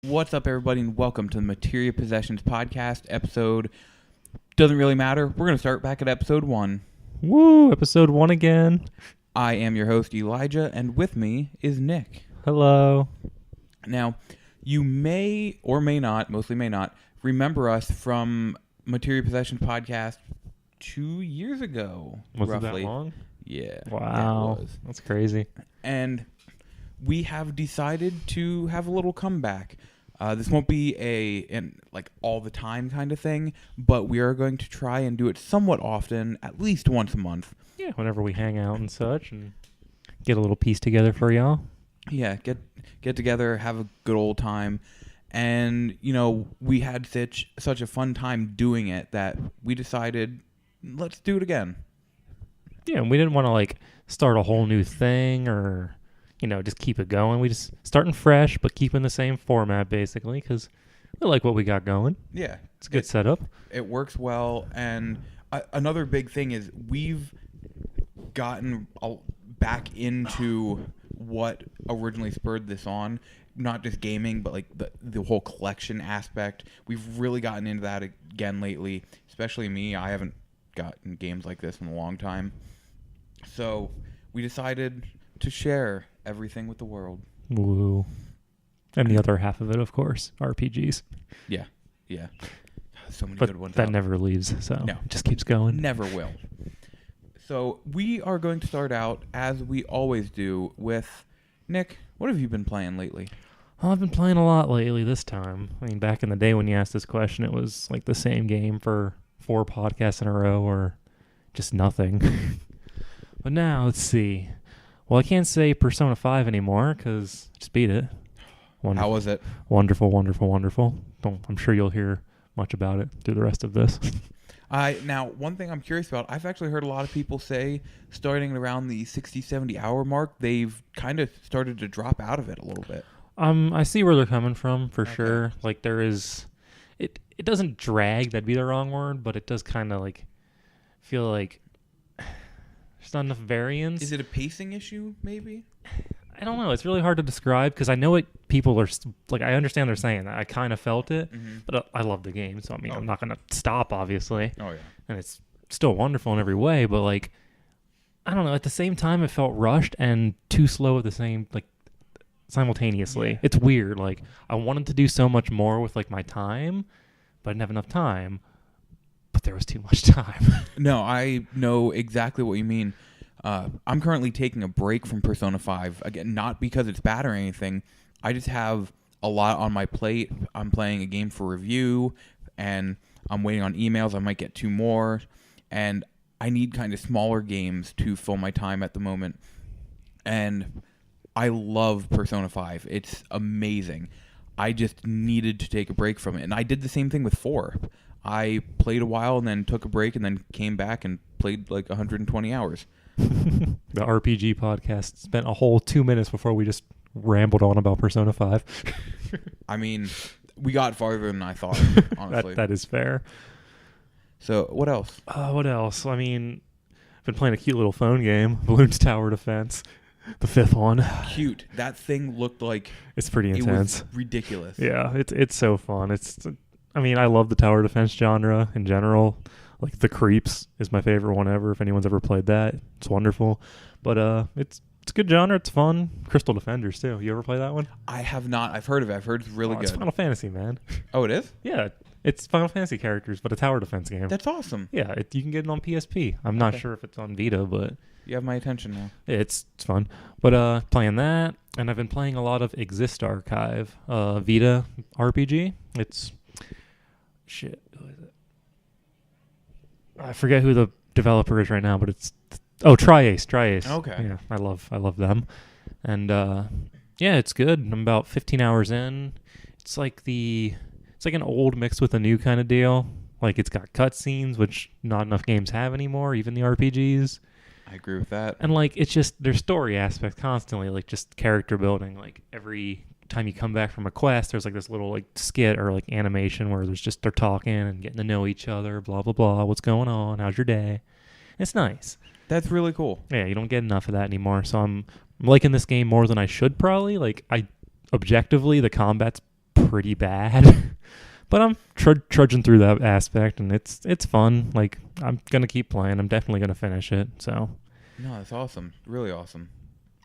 What's up, everybody, and welcome to the Materia Possessions podcast. Episode doesn't really matter. We're going to start back at episode 1. Woo! Episode 1 again. I am your host, Elijah, and with me is Nick. Hello. Now, you may or may not, mostly may not, remember us from Materia Possessions podcast 2 years ago. Was roughly. it that long? Yeah. Wow. It was. That's crazy. And we have decided to have a little comeback. This won't be an like all the time kind of thing, but we are going to try and do it somewhat often, at least once a month. Yeah, whenever we hang out and such and get a little piece together for y'all. Yeah, get together, have a good old time. And, you know, we had such a fun time doing it that we decided, let's do it again. Yeah, and we didn't want to like start a whole new thing or, you know, just keep it going. We just starting fresh, but keeping the same format basically because we like what we got going. Yeah. It's a good setup. It works well. And another big thing is we've gotten back into what originally spurred this on. Not just gaming, but like the whole collection aspect. We've really gotten into that again lately, especially me. I haven't gotten games like this in a long time. So we decided to share everything with the world. Woo. And the other half of it, of course, RPGs. Yeah. So many But good ones. that never leaves, so No. it just keeps going. Never will. So we are going to start out, as we always do, with Nick. What have you been playing lately? Well, I've been playing a lot lately this time. I mean, back in the day when you asked this question, it was like the same game for 4 podcasts in a row or just nothing. But now, let's see. Well, I can't say Persona 5 anymore because I just beat it. How was it? Wonderful, wonderful, wonderful. I'm sure you'll hear much about it through the rest of this. Now, one thing I'm curious about, I've actually heard a lot of people say, starting around the 60, 70 hour mark, they've kind of started to drop out of it a little bit. I see where they're coming from for sure. Like there is, it doesn't drag. That'd be the wrong word, but it does kind of like feel like there's not enough variance. Is it a pacing issue? Maybe. I don't know. It's really hard to describe because I know what people are like. I understand they're saying that. I kind of felt it, but I love the game, so I mean, I'm not gonna stop, obviously. Oh yeah. And it's still wonderful in every way, but like, I don't know. At the same time, it felt rushed and too slow at the same simultaneously. Yeah. It's weird. Like I wanted to do so much more with like my time, but I didn't have enough time. But there was too much time. No, I know exactly what you mean. I'm currently taking a break from Persona 5. Again, not because it's bad or anything. I just have a lot on my plate. I'm playing a game for review, and I'm waiting on emails. I might get 2 more, and I need kind of smaller games to fill my time at the moment. And I love Persona 5. It's amazing. I just needed to take a break from it. And I did the same thing with 4. I played a while and then took a break and then came back and played like 120 hours. The RPG podcast spent a whole 2 minutes before we just rambled on about Persona 5. I mean, we got farther than I thought, honestly. That is fair. So, what else? What else? I mean, I've been playing a cute little phone game, Bloons Tower Defense, the 5th one. Cute. That thing looked like it's pretty intense. It was ridiculous. Yeah, it's so fun. I mean, I love the tower defense genre in general. Like the Creeps is my favorite one ever. If anyone's ever played that, it's wonderful. But it's a good genre. It's fun. Crystal Defenders too. You ever play that one? I have not. I've heard of it. I've heard it's really good. It's Final Fantasy, man. Oh, it is? Yeah, it's Final Fantasy characters, but a tower defense game. That's awesome. Yeah, you can get it on PSP. I'm not sure if it's on Vita, but you have my attention now. It's fun. But playing that, and I've been playing a lot of Exist Archive, Vita RPG. It's shit. Who is it? I forget who the developer is right now, but it's Tri-Ace. Okay. Yeah, I love them. And yeah, it's good. I'm about 15 hours in. It's like an old mixed with a new kind of deal. Like it's got cutscenes, which not enough games have anymore, even the RPGs. I agree with that. And like it's just there's story aspects constantly, like just character building. Like every time you come back from a quest, there's like this little like skit or like animation where they're talking and getting to know each other, blah blah blah. What's going on? How's your day? It's nice. That's really cool. Yeah, you don't get enough of that anymore. So I'm liking this game more than I should probably. Like objectively, the combat's pretty bad. But I'm trudging through that aspect, and it's fun. Like, I'm going to keep playing. I'm definitely going to finish it. So, No, that's awesome. Really awesome.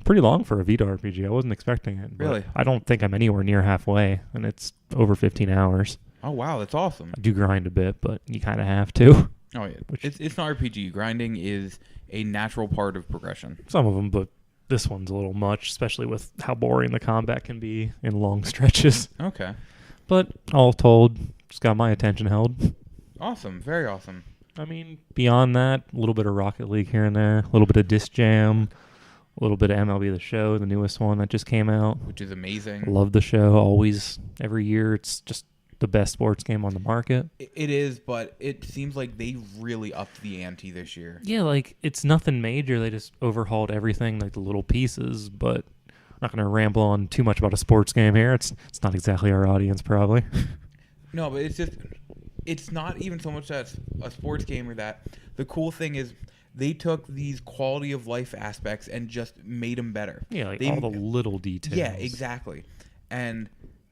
pretty long for a Vita RPG. I wasn't expecting it. But Really? I don't think I'm anywhere near halfway, and it's over 15 hours. Oh, wow, that's awesome. I do grind a bit, but you kind of have to. Oh, yeah. It's an RPG. Grinding is a natural part of progression. Some of them, but this one's a little much, especially with how boring the combat can be in long stretches. Okay. But all told, just got my attention held. Awesome. Very awesome. I mean, beyond that, a little bit of Rocket League here and there, a little bit of Disc Jam, a little bit of MLB The Show, the newest one that just came out. Which is amazing. Love the show. Always, every year, it's just the best sports game on the market. It is, but it seems like they really upped the ante this year. Yeah, like, it's nothing major. They just overhauled everything, like the little pieces, but I'm not going to ramble on too much about a sports game here. It's not exactly our audience, probably. No, but it's not even so much that a sports game or that. The cool thing is they took these quality of life aspects and just made them better. Yeah, like They- all the little details. Yeah, exactly. And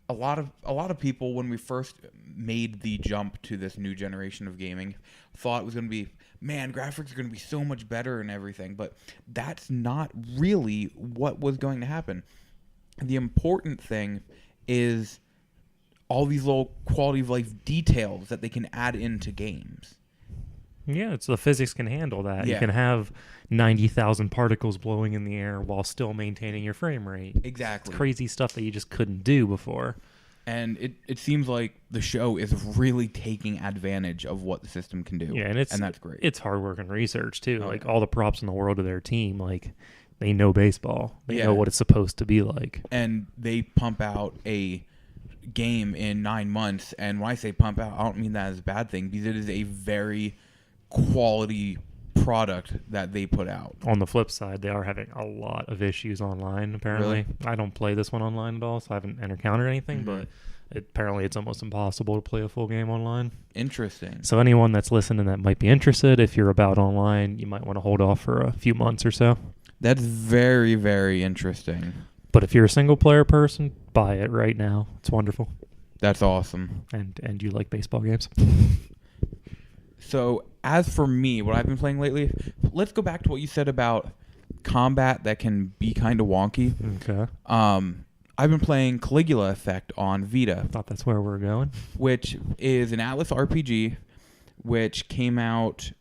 a lot of people, when we first made the jump to this new generation of gaming, thought it was going to be, man, graphics are going to be so much better and everything. But that's not really what was going to happen. The important thing is all these little quality of life details that they can add into games. Yeah, it's the physics can handle that. You Yeah. can have 90,000 particles blowing in the air while still maintaining your frame rate. Exactly. It's crazy stuff that you just couldn't do before. And it seems like the show is really taking advantage of what the system can do. Yeah, and that's great. It's hard work and research too. Oh, Like yeah. all the props in the world of their team, like they know baseball. They Yeah. know what it's supposed to be like. And they pump out a game in 9 months. And when I say pump out, I don't mean that as a bad thing, because it is a very quality product that they put out. On the flip side, they are having a lot of issues online, apparently. Really? I don't play this one online at all, so I haven't encountered anything, Mhm. but apparently it's almost impossible to play a full game online. Interesting. So anyone that's listening that might be interested, if you're about online, you might want to hold off for a few months or so. That's very, very interesting. But if you're a single player person, buy it right now. It's wonderful. That's awesome. And you like baseball games. So as for me, what I've been playing lately, let's go back to what you said about combat that can be kind of wonky. Okay. I've been playing Caligula Effect on Vita, Thought that's where we're going. which is an Atlas RPG, which came out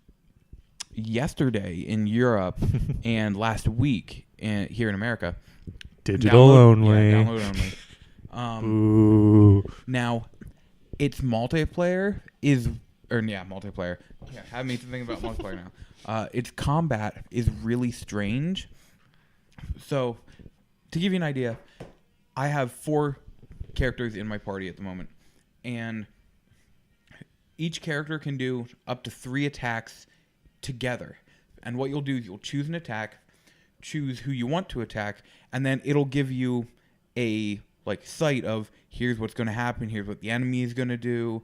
yesterday in Europe and last week here in America. Digital only. Yeah, download only. Ooh. Now, its multiplayer. Yeah, have me thinking about multiplayer now. Its combat is really strange. So, to give you an idea, I have 4 characters in my party at the moment, and each character can do up to 3 attacks together. And what you'll do is you'll choose an attack, choose who you want to attack, and then it'll give you a sight of here's what's going to happen, here's what the enemy is going to do,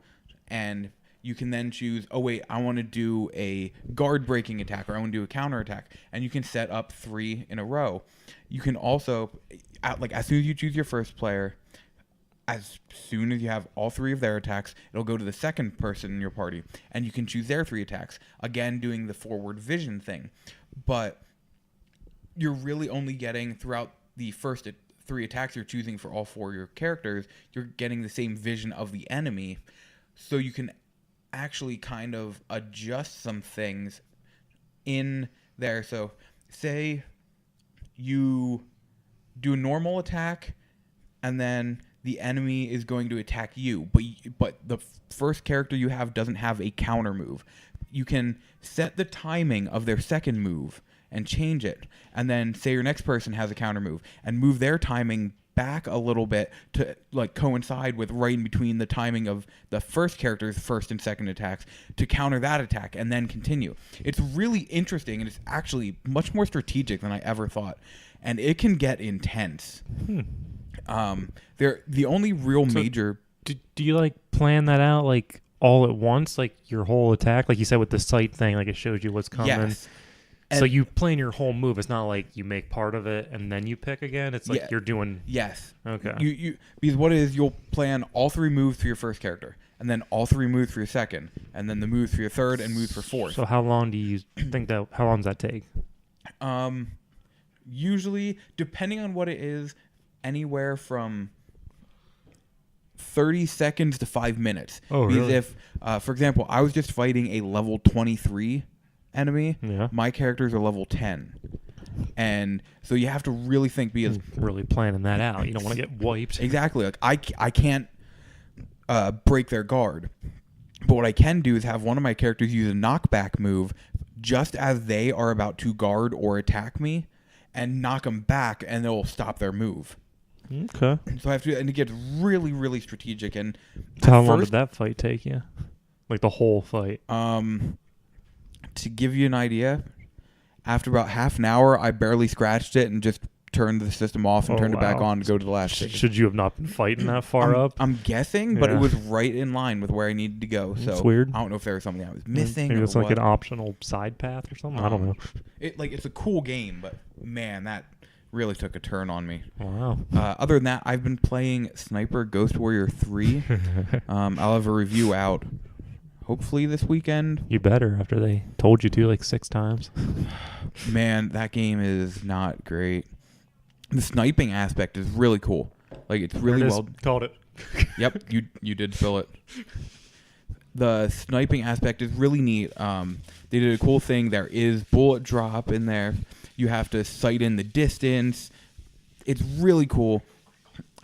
and you can then choose, oh wait, I want to do a guard breaking attack, or I want to do a counter attack, and you can set up 3 in a row. You can also, as soon as you choose your first player, as soon as you have all 3 of their attacks, it'll go to the second person in your party, and you can choose their 3 attacks, again doing the forward vision thing. But you're really only getting, throughout the first 3 attacks you're choosing for all 4 of your characters, you're getting the same vision of the enemy, so you can actually kind of adjust some things in there. So say you do a normal attack and then the enemy is going to attack you, but the first character you have doesn't have a counter move. You can set the timing of their second move and change it, and then say your next person has a counter move and move their timing back a little bit to coincide with right in between the timing of the first character's first and second attacks to counter that attack and then continue. It's really interesting, and it's actually much more strategic than I ever thought, and it can get intense. The only real major. Do you plan that out all at once, your whole attack, like you said with the sight thing, it shows you what's coming? Yes. So you plan your whole move. It's not like you make part of it and then you pick again. It's like you're doing. Yes. Okay. You because what it is, you'll plan all 3 moves for your first character, and then all 3 moves for your second, and then the moves for your third and moves for fourth. So how long do you think that? How long does that take? Usually, depending on what it is, anywhere from 30 seconds to 5 minutes. Oh, because really? if, for example, I was just fighting a level 23 enemy, Yeah. my characters are level 10. And so you have to really think because Really planning that out. You don't want to get wiped. exactly, like I can't break their guard. But what I can do is have one of my characters use a knockback move just as they are about to guard or attack me and knock them back, and it'll stop their move. Okay. So I have to, and it gets really, really strategic. And So how long did that fight take you? Like the whole fight? To give you an idea, after about half an hour, I barely scratched it and just turned the system off and turned it back on to go to the last station. Should you have not been fighting that far up? I'm guessing, but Yeah. it was right in line with where I needed to go. So That's weird. I don't know if there was something I was missing. Maybe or it's like what. an optional side path or something. I don't know. It's a cool game, but man, that really took a turn on me. Wow. Other than that, I've been playing Sniper Ghost Warrior 3. I'll have a review out hopefully this weekend. You better after they told you to like 6 times. Man, that game is not great. The sniping aspect is really cool. Like it's really well. Called it. Yep, you did spill it. The sniping aspect is really neat. They did a cool thing. There is bullet drop in there. You have to sight in the distance. It's really cool.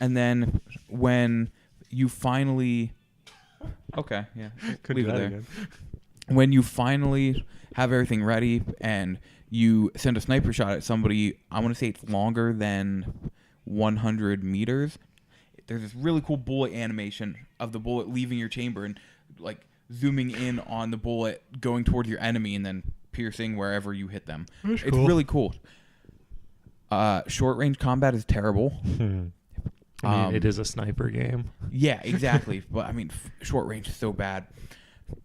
And then when you finally, okay, yeah, leave it there. Again. When you finally have everything ready and you send a sniper shot at somebody, I want to say it's longer than 100 meters. There's this really cool bullet animation of the bullet leaving your chamber and like zooming in on the bullet going towards your enemy and then piercing wherever you hit them. That's it's cool. really cool. Short range combat is terrible. I mean, it is a sniper game. Yeah, exactly. But I mean, short range is so bad.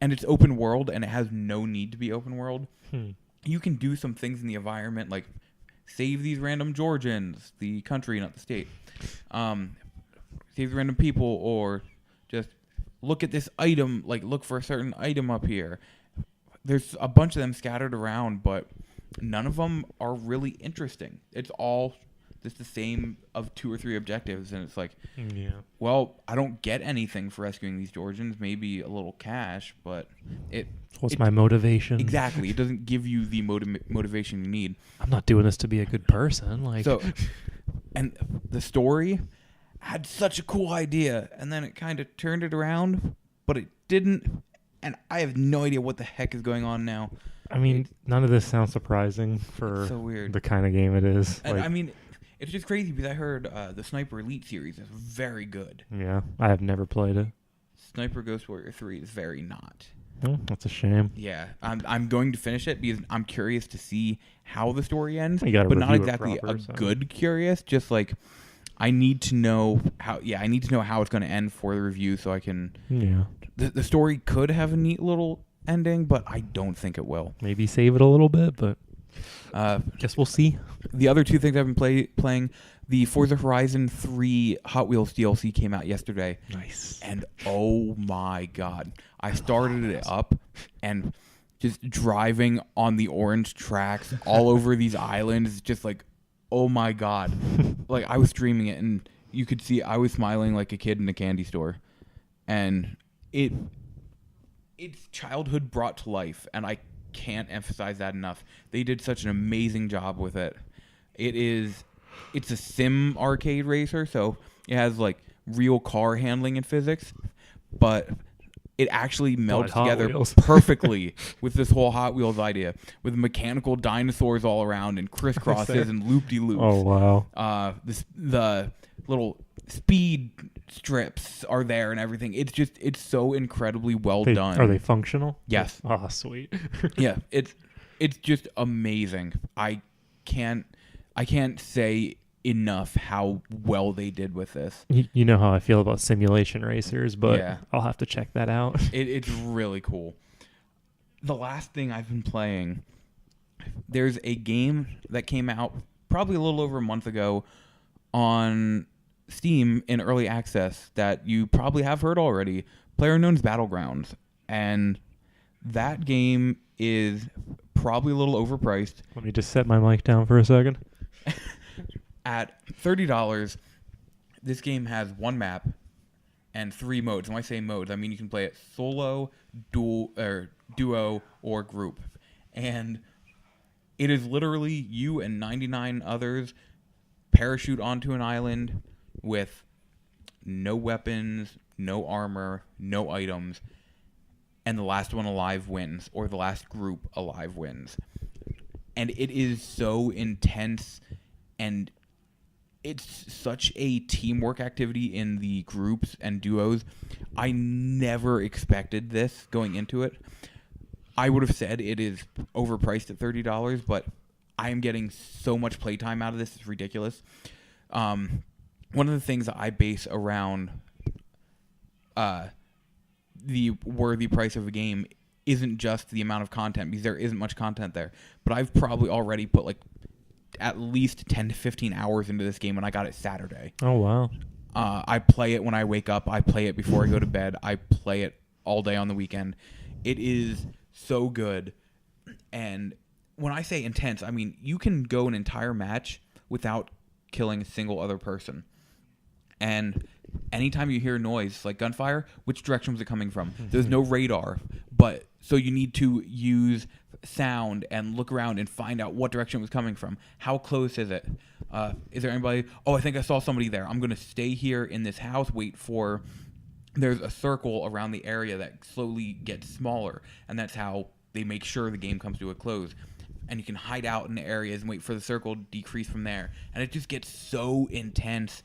And it's open world, and it has no need to be open world. You can do some things in the environment, like save these random Georgians, the country, not the state. Save random people, or just look at this item, like look for a certain item up here. There's a bunch of them scattered around, but none of them are really interesting. It's all just the same of 2 or 3 objectives, and it's like, Yeah. well, I don't get anything for rescuing these Georgians. Maybe a little cash, but What's my motivation? exactly. It doesn't give you the motivation you need. I'm not doing this to be a good person. Like, So, and the story had such a cool idea, and then it kind of turned it around, but it didn't. And I have no idea what the heck is going on now. I mean, none of this sounds surprising for so weird. the kind of game it is. And Like, I mean, it's just crazy because I heard the Sniper Elite series is very good. yeah, I have never played it. Sniper Ghost Warrior 3 is very not. That's a shame. Yeah, I'm going to finish it because I'm curious to see how the story ends, You gotta but not review it exactly proper, a so. good curious. Just like I need to know how. Yeah, I need to know how it's going to end for the review, so I can. Yeah. The story could have a neat little ending, but I don't think it will. Maybe save it a little bit, but guess we'll see. The other 2 things I've been playing, the Forza Horizon 3 Hot Wheels DLC came out yesterday. Nice. And oh my god, I started it up and just driving on the orange tracks all over these islands, just like, oh my god. Like I was streaming it and you could see I was smiling like a kid in a candy store. And it's childhood brought to life, and I can't emphasize that enough. They did such an amazing job with it. It's a sim arcade racer, so it has like real car handling and physics, but it actually melds Hot together Wheels. perfectly with this whole Hot Wheels idea, with mechanical dinosaurs all around and crisscrosses and loop-de-loops. Oh, wow. The little speed strips are there and everything. It's so incredibly well done. Are they functional? Yes. Oh, sweet. Yeah, it's just amazing. I can't say enough how well they did with this. You know how I feel about simulation racers, but Yeah. I'll have to check that out. It's really cool. The last thing I've been playing there's a game that came out probably a little over a month ago on Steam in early access that you probably have heard already. PlayerUnknown's Battlegrounds. And that game is probably a little overpriced. Let me just set my mic down for a second. At $30, this game has one map and 3 modes. When I say modes, I mean you can play it solo, duo, or group. And it is literally you and 99 others parachute onto an island with no weapons, no armor, no items, and the last one alive wins, or the last group alive wins. And it is so intense, and it's such a teamwork activity in the groups and duos. I never expected this going into it. I would have said it is overpriced at $30, but I am getting so much playtime out of this. It's ridiculous. One of the things that I base around the worthy price of a game isn't just the amount of content, because there isn't much content there. But I've probably already put like at least 10 to 15 hours into this game, and I got it Saturday. Oh, wow. I play it when I wake up. I play it before I go to bed. I play it all day on the weekend. It is so good. And when I say intense, I mean you can go an entire match without killing a single other person. And anytime you hear noise, like gunfire, which direction was it coming from? There's no radar, but so you need to use sound and look around and find out what direction it was coming from. How close is it? Is there anybody? Oh, I think I saw somebody there. I'm going to stay here in this house, wait for... There's a circle around the area that slowly gets smaller, and that's how they make sure the game comes to a close. And you can hide out in the areas and wait for the circle to decrease from there. And it just gets so intense.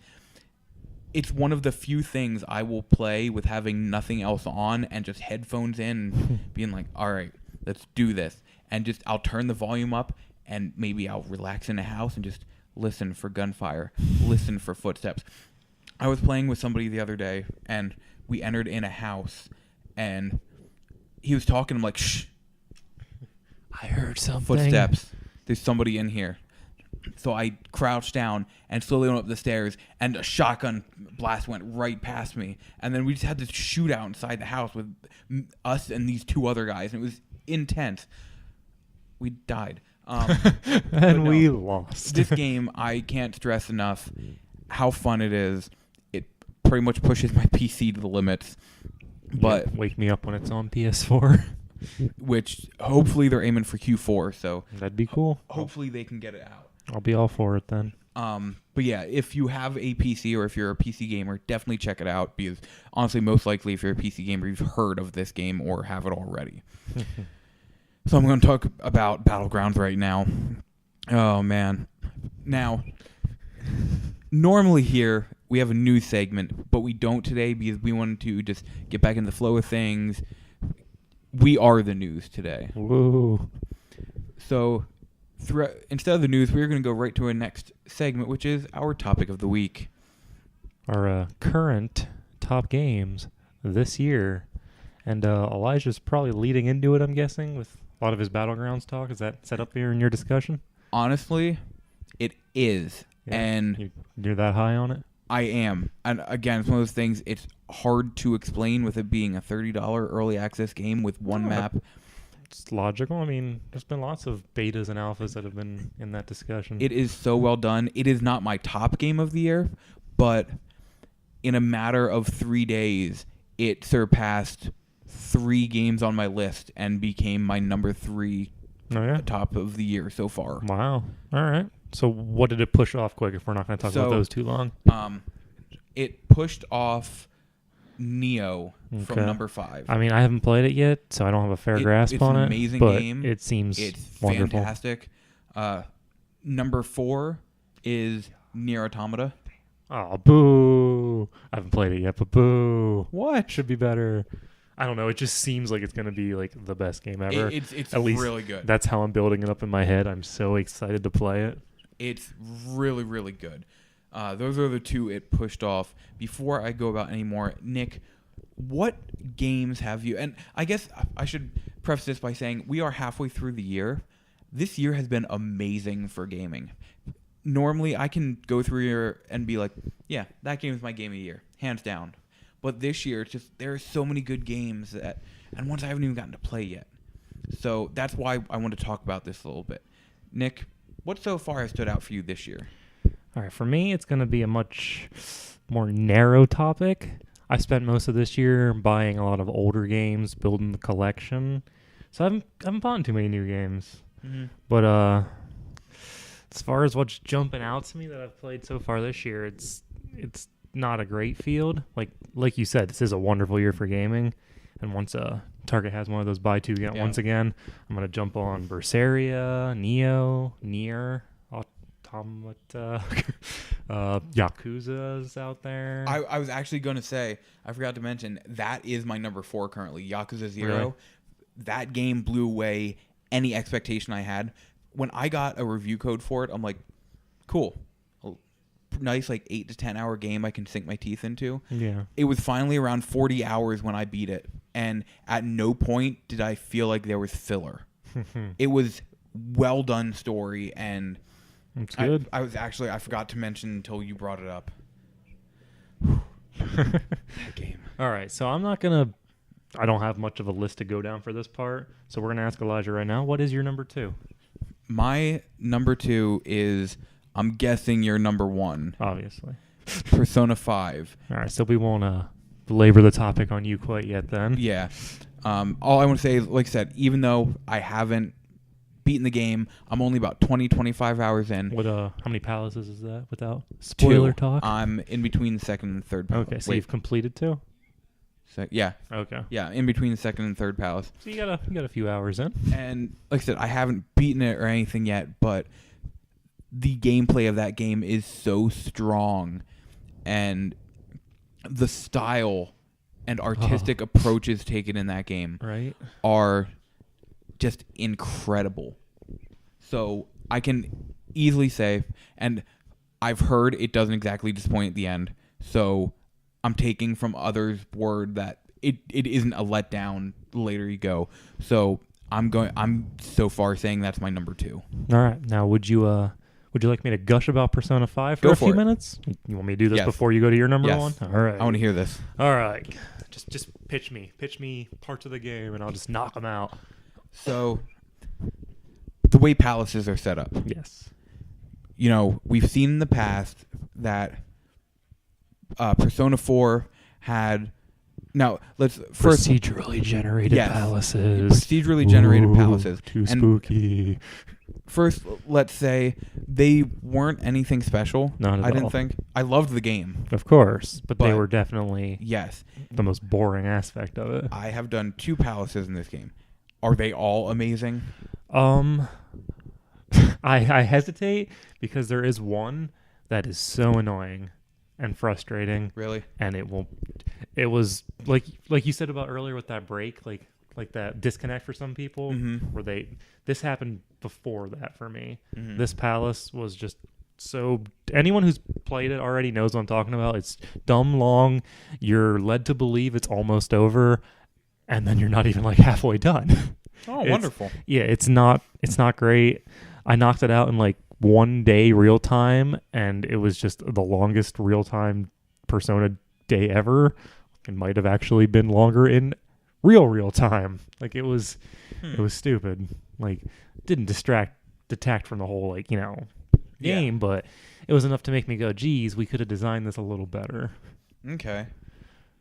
It's one of the few things I will play with having nothing else on and just headphones in and being like, all right, let's do this. And just I'll turn the volume up and maybe I'll relax in a house and just listen for gunfire, listen for footsteps. I was playing with somebody the other day, and we entered in a house, and he was talking. I'm like, shh. I heard something. Footsteps. There's somebody in here. So I crouched down and slowly went up the stairs, and a shotgun blast went right past me. And then we just had this shootout inside the house with us and these 2 other guys, and it was intense. We died. And we lost. This game, I can't stress enough how fun it is. It pretty much pushes my PC to the limits. But yeah, wake me up when it's on PS4. Which hopefully they're aiming for Q4, so that'd be cool. Hopefully they can get it out. I'll be all for it then. But yeah, if you have a PC or if you're a PC gamer, definitely check it out, because honestly, most likely if you're a PC gamer, you've heard of this game or have it already. So I'm going to talk about Battlegrounds right now. Oh man. Now, normally here we have a news segment, but we don't today because we wanted to just get back in the flow of things. We are the news today. Whoa. So instead of the news, we're going to go right to our next segment, which is our topic of the week. Our current top games this year. And Elijah's probably leading into it, I'm guessing, with a lot of his Battlegrounds talk. Is that set up here in your discussion? Honestly, it is. Yeah, and you're that high on it? I am. And again, it's one of those things, it's hard to explain with it being a $30 early access game with one map. It's logical. I mean, there's been lots of betas and alphas that have been in that discussion. It is so well done. It is not my top game of the year, but in a matter of 3 days, it surpassed 3 games on my list and became my number 3 top of the year so far. Wow. All right. So what did it push off quick if we're not going to talk about those too long? It pushed off Neo from number 5. I mean, I haven't played it yet, so I don't have a fair grasp on it. It's an amazing game. It seems it's wonderful. Fantastic. Number 4 is Nier Automata. Oh, boo. I haven't played it yet, but boo. What? Should be better. I don't know. It just seems like it's going to be like the best game ever. It's At least really good. That's how I'm building it up in my head. I'm so excited to play it. It's really, really good. Those are the 2 it pushed off. Before I go about any more, Nick, what games have you... And I guess I should preface this by saying we are halfway through the year. this year has been amazing for gaming. Normally, I can go through here and be like, yeah, that game is my game of the year, hands down. But this year, it's just there are so many good games and ones I haven't even gotten to play yet. So that's why I want to talk about this a little bit. Nick, what so far has stood out for you this year? All right, for me, it's going to be a much more narrow topic. I spent most of this year buying a lot of older games, building the collection. So I haven't bought too many new games. Mm-hmm. But as far as what's jumping out to me that I've played so far this year, it's not a great field. Like you said, this is a wonderful year for gaming. And once Target has one of those buy two get ones again, I'm gonna jump on Berseria, Nier, Automata, Yakuza's out there. I was actually going to say, I forgot to mention, that is my number 4 currently, Yakuza 0. Really? That game blew away any expectation I had. When I got a review code for it, I'm like, cool. Nice, like 8 to 10 hour game I can sink my teeth into. Yeah. It was finally around 40 hours when I beat it. And at no point did I feel like there was filler. It was well done story, and it's good. I forgot to mention until you brought it up. That game. All right, so I don't have much of a list to go down for this part, so we're going to ask Elijah right now, what is your number 2? My number 2 is, I'm guessing your number 1. Obviously. Persona 5. All right, so we won't belabor the topic on you quite yet then. Yeah. All I want to say is, like I said, even though I haven't beaten the game, I'm only about 20, 25 hours in. What, how many palaces is that without spoiler 2. talk? I'm in between the second and third palace. Okay, so you've completed 2? Yeah. Okay. Yeah, in between the second and third palace. So you got a few hours in. And like I said, I haven't beaten it or anything yet, but the gameplay of that game is so strong, and the style and artistic approaches taken in that game are just incredible. So I can easily say, and I've heard it doesn't exactly disappoint at the end, so I'm taking from others' word that it isn't a letdown the later you go. So I'm so far saying that's my number 2. All right. Now, would you like me to gush about Persona 5 for Go a for few it. minutes? You want me to do this Yes. before you go to your number Yes. 1? All right. I want to hear this. All right. Just pitch me parts of the game, and I'll just knock them out. So the way palaces are set up. Yes. You know, we've seen in the past that Persona 4 had... Now, let's first... Procedurally generated palaces. Procedurally generated palaces. Too spooky. First, let's say they weren't anything special. Not at all. I didn't think. I loved the game. Of course, but they But- were definitely Yes. the most boring aspect of it. I have done 2 palaces in this game. Are they all amazing? I hesitate because there is one that is so annoying and frustrating, Really? and it was like you said about earlier with that break, like that disconnect for some people, where this happened before that for me. This palace was just so, anyone who's played it already knows what I'm talking about. It's dumb long. You're led to believe it's almost over, and then you're not even like halfway done. Oh, wonderful. Yeah, it's not great. I knocked it out in like 1 day real time, and it was just the longest real time Persona day ever. It might have actually been longer in real time. Like it was stupid. Like didn't detract from the whole game, but it was enough to make me go, geez, we could have designed this a little better. Okay.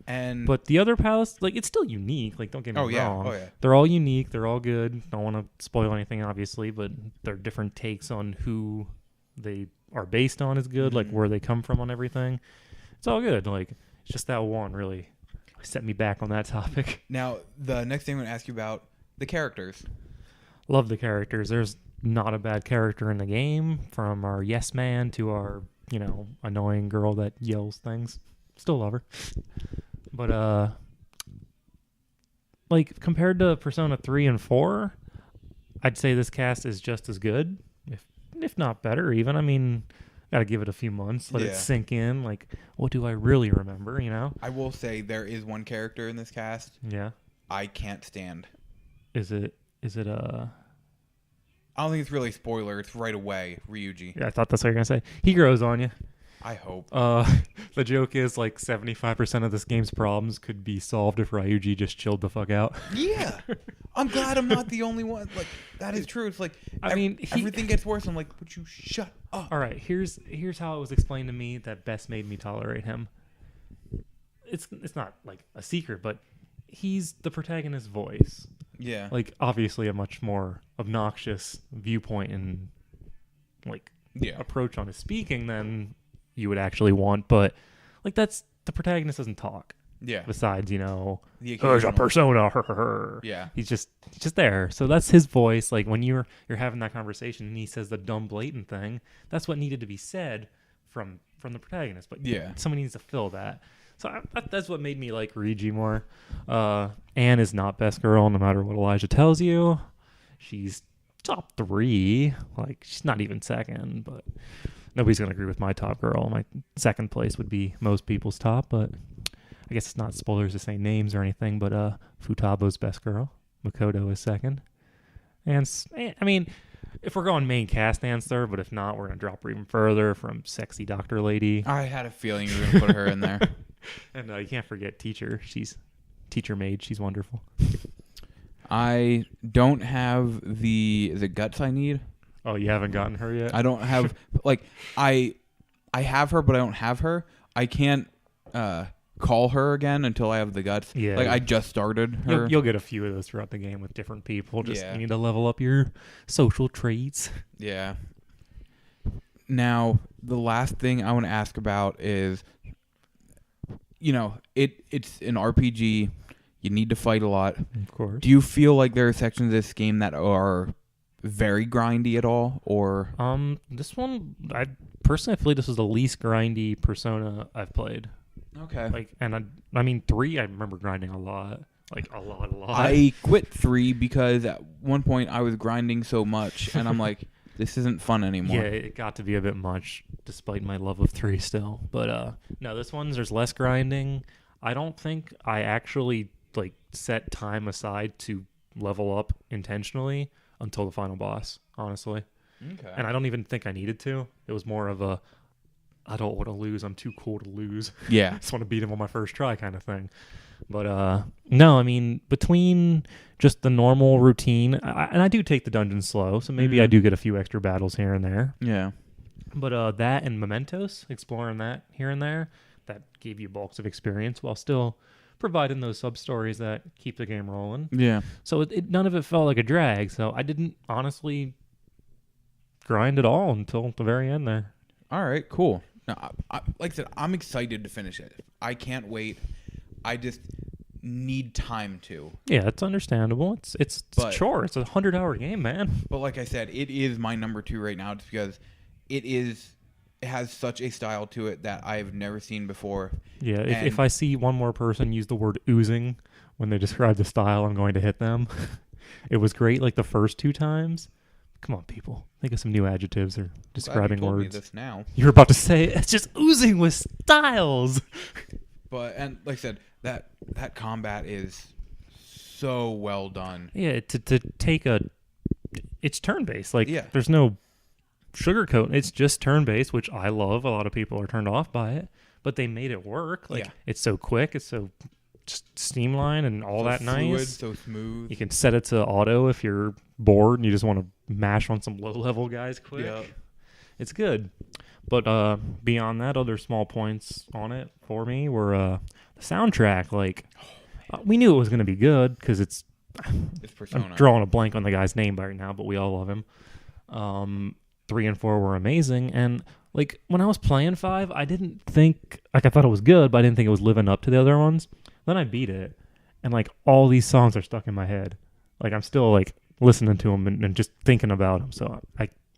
But the other palace, it's still unique. Like, don't get me wrong. Oh, yeah. They're all unique. They're all good. Don't want to spoil anything, obviously, but their different takes on who they are based on is good, like where they come from on everything. It's all good. Like, it's just that one really set me back on that topic. Now, the next thing I'm going to ask you about, the characters. Love the characters. There's not a bad character in the game, from our yes man to our, annoying girl that yells things. Still love her. But, compared to Persona 3 and 4, I'd say this cast is just as good, if not better even. I mean, gotta give it a few months, let it sink in. Like, what do I really remember, I will say there is one character in this cast Yeah. I can't stand. Is it I don't think it's really a spoiler. It's right away, Ryuji. Yeah, I thought that's what you were going to say. He grows on you. I hope. The joke is like 75% of this game's problems could be solved if Ryuji just chilled the fuck out. Yeah. I'm glad I'm not the only one. Like, that is true. It's like, everything gets worse. I'm like, would you shut up? All right, here's how it was explained to me that best made me tolerate him. It's not like a secret, but he's the protagonist's voice. Yeah. Like, obviously a much more obnoxious viewpoint and like approach on his speaking than you would actually want, but like that's the protagonist doesn't talk. Yeah. Besides, there's a persona. Yeah. He's just there. So that's his voice. Like when you're having that conversation and he says the dumb blatant thing, that's what needed to be said from the protagonist. But somebody needs to fill that. So that's what made me like Ryuji more. Anne is not best girl, no matter what Elijah tells you. She's top 3. Like she's not even second, but nobody's gonna agree with my top girl. My second place would be most people's top, but I guess it's not spoilers to say names or anything. But Futabo's best girl, Makoto is second, and I mean, if we're going main cast answer, but if not, we're gonna drop her even further from sexy doctor lady. I had a feeling you were gonna put her in there. And you can't forget teacher. She's teacher maid. She's wonderful. I don't have the guts I need. Oh, you haven't gotten her yet? I don't have like I have her, but I don't have her. I can't call her again until I have the guts. Yeah. Like I just started her. You'll get a few of those throughout the game with different people. You need to level up your social traits. Yeah. Now, the last thing I want to ask about is, it's an RPG. You need to fight a lot. Of course. Do you feel like there are sections of this game that are very grindy at all, or this one I personally feel like this was the least grindy Persona I've played. Okay. Like, and I mean 3 I remember grinding a lot, like a lot. I quit 3 because at one point I was grinding so much and I'm like, this isn't fun anymore. Yeah, it got to be a bit much despite my love of 3 still. But no, this one's there's less grinding. I don't think I actually like set time aside to level up intentionally until the final boss, honestly. Okay. And I don't even think I needed to. It was more of a, I don't want to lose. I'm too cool to lose. Yeah. I just want to beat him on my first try kind of thing. But no, I mean, between just the normal routine, and I do take the dungeon slow, so maybe I do get a few extra battles here and there. Yeah. But that and Mementos, exploring that here and there, that gave you bulks of experience while still providing those sub-stories that keep the game rolling. Yeah. So none of it felt like a drag. So I didn't honestly grind at all until the very end there. All right, cool. Now, like I said, I'm excited to finish it. I can't wait. I just need time to. Yeah, it's understandable. It's a chore. It's a 100-hour game, man. But like I said, it is my number 2 right now just because it has such a style to it that I've never seen before. Yeah, if I see one more person use the word oozing when they describe the style, I'm going to hit them. It was great like the first 2 times. Come on, people. Think of some new adjectives or describing words. words. Me this now. You're about to say it's just oozing with styles. And like I said, that combat is so well done. Yeah, to take it's turn-based. Like, there's no sugarcoat. It's just turn-based, which I love. A lot of people are turned off by it, but they made it work. Like, it's so quick. It's so just streamlined and all that fluid, nice. So smooth. You can set it to auto if you're bored and you just want to mash on some low-level guys quick. Yep. It's good. But beyond that, other small points on it for me were the soundtrack. Like, we knew it was going to be good because it's Persona. I'm drawing a blank on the guy's name right now, but we all love him. 3 and 4 were amazing. And, like, when I was playing 5, I didn't think... Like, I thought it was good, but I didn't think it was living up to the other ones. Then I beat it, and, like, all these songs are stuck in my head. Like, I'm still, like, listening to them and just thinking about them. So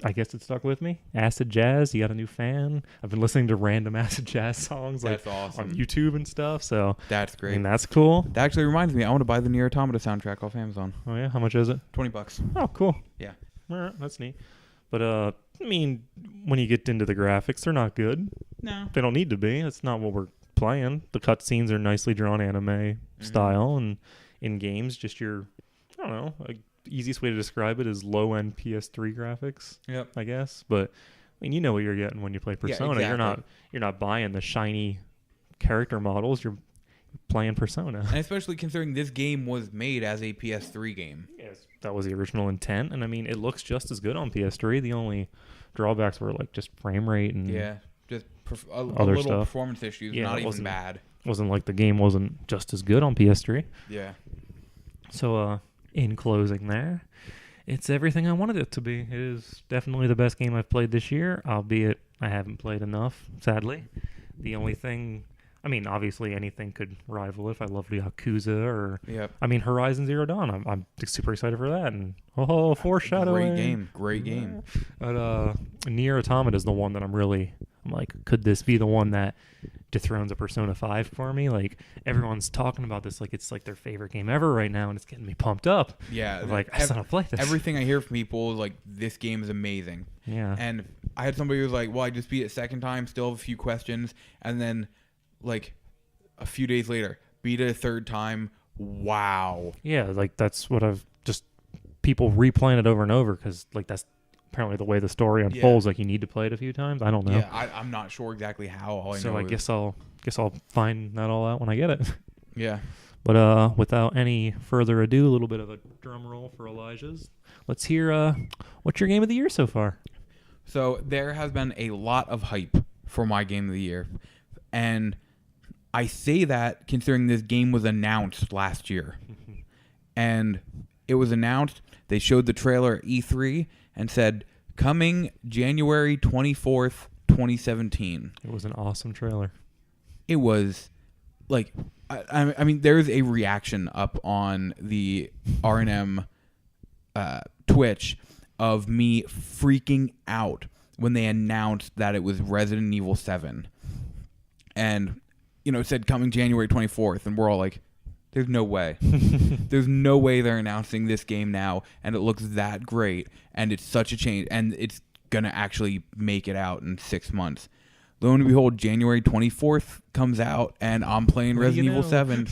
I guess it stuck with me. Acid Jazz, you got a new fan. I've been listening to random Acid Jazz songs like awesome. on YouTube and stuff. So that's great. I mean, that's cool. That actually reminds me, I want to buy the Nier Automata soundtrack off Amazon. Oh yeah, how much is it? $20. Oh, cool. Yeah, all right, that's neat. But I mean, when you get into the graphics, they're not good. No, they don't need to be. That's not what we're playing. The cutscenes are nicely drawn anime style, and in games, just your, I don't know, easiest way to describe it is low-end PS3 graphics. Yep. I guess, but I mean, you know what you're getting when you play Persona. exactly. You're not buying the shiny character models. You're playing Persona. And especially considering this game was made as a PS3 game. Yes, that was the original intent, and I mean, it looks just as good on PS3. The only drawbacks were like just frame rate and Just a Other little stuff. performance issues, Yeah, not it even wasn't- bad. wasn't like the game wasn't just as good on PS3. Yeah. So, in closing, there, it's everything I wanted it to be. It is definitely the best game I've played this year, albeit I haven't played enough, sadly. The only thing, I mean, obviously anything could rival it. If I love Yakuza or, Yep. I mean, Horizon Zero Dawn. I'm super excited for that. And foreshadowing. Great game. But Nier Automata is the one that I'm like, could this be the one that dethrones a Persona 5 for me? Like, everyone's talking about this like it's like their favorite game ever right now, and it's getting me pumped up. Yeah. Like, I still don't play this. Everything I hear from people is like, this game is amazing. Yeah. And I had somebody who was like, well, I just beat it second time, still have a few questions. And then, like, a few days later, beat it a third time. Wow. Yeah, like, that's what I've just... People replaying it over and over because, like, that's apparently the way the story unfolds. Like, you need to play it a few times. I don't know. Yeah, I'm not sure exactly how. All I know I is, guess I'll find that all out when I get it. yeah. But without any further ado, a little bit of a drum roll for Elijah's. Let's hear what's your game of the year so far? So there has been a lot of hype for my game of the year. And I say that considering this game was announced last year. And it was announced, they showed the trailer at E3 and said, coming January 24th, 2017. It was an awesome trailer. It was like, I mean, there's a reaction up on the R&M Twitch of me freaking out when they announced that it was Resident Evil 7. And, you know, it said coming January 24th, and we're all like, there's no way. There's no way they're announcing this game now, and it looks that great, and it's such a change, and it's going to actually make it out in 6 months. Lo and behold, January 24th comes out, and I'm playing Resident Evil 7.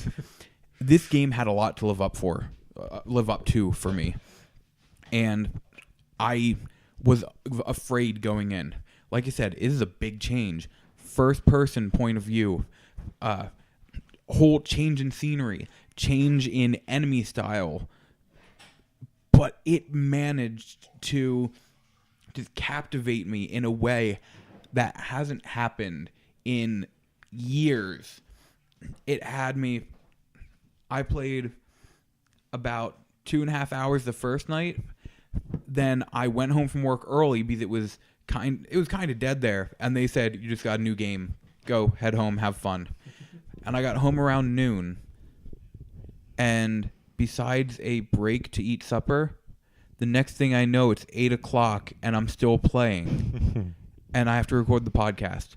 This game had a lot to live up to for me. And I was afraid going in. Like I said, it is a big change. First person point of view, whole change in scenery, change in enemy style. But it managed to just captivate me in a way that hasn't happened in years. It had me. I played about 2.5 hours the first night. Then I went home from work early because it was kind of dead there, and they said, you just got a new game. Go, head home, have fun. And I got home around noon, and besides a break to eat supper, the next thing I know, it's 8 o'clock, and I'm still playing. And I have to record the podcast.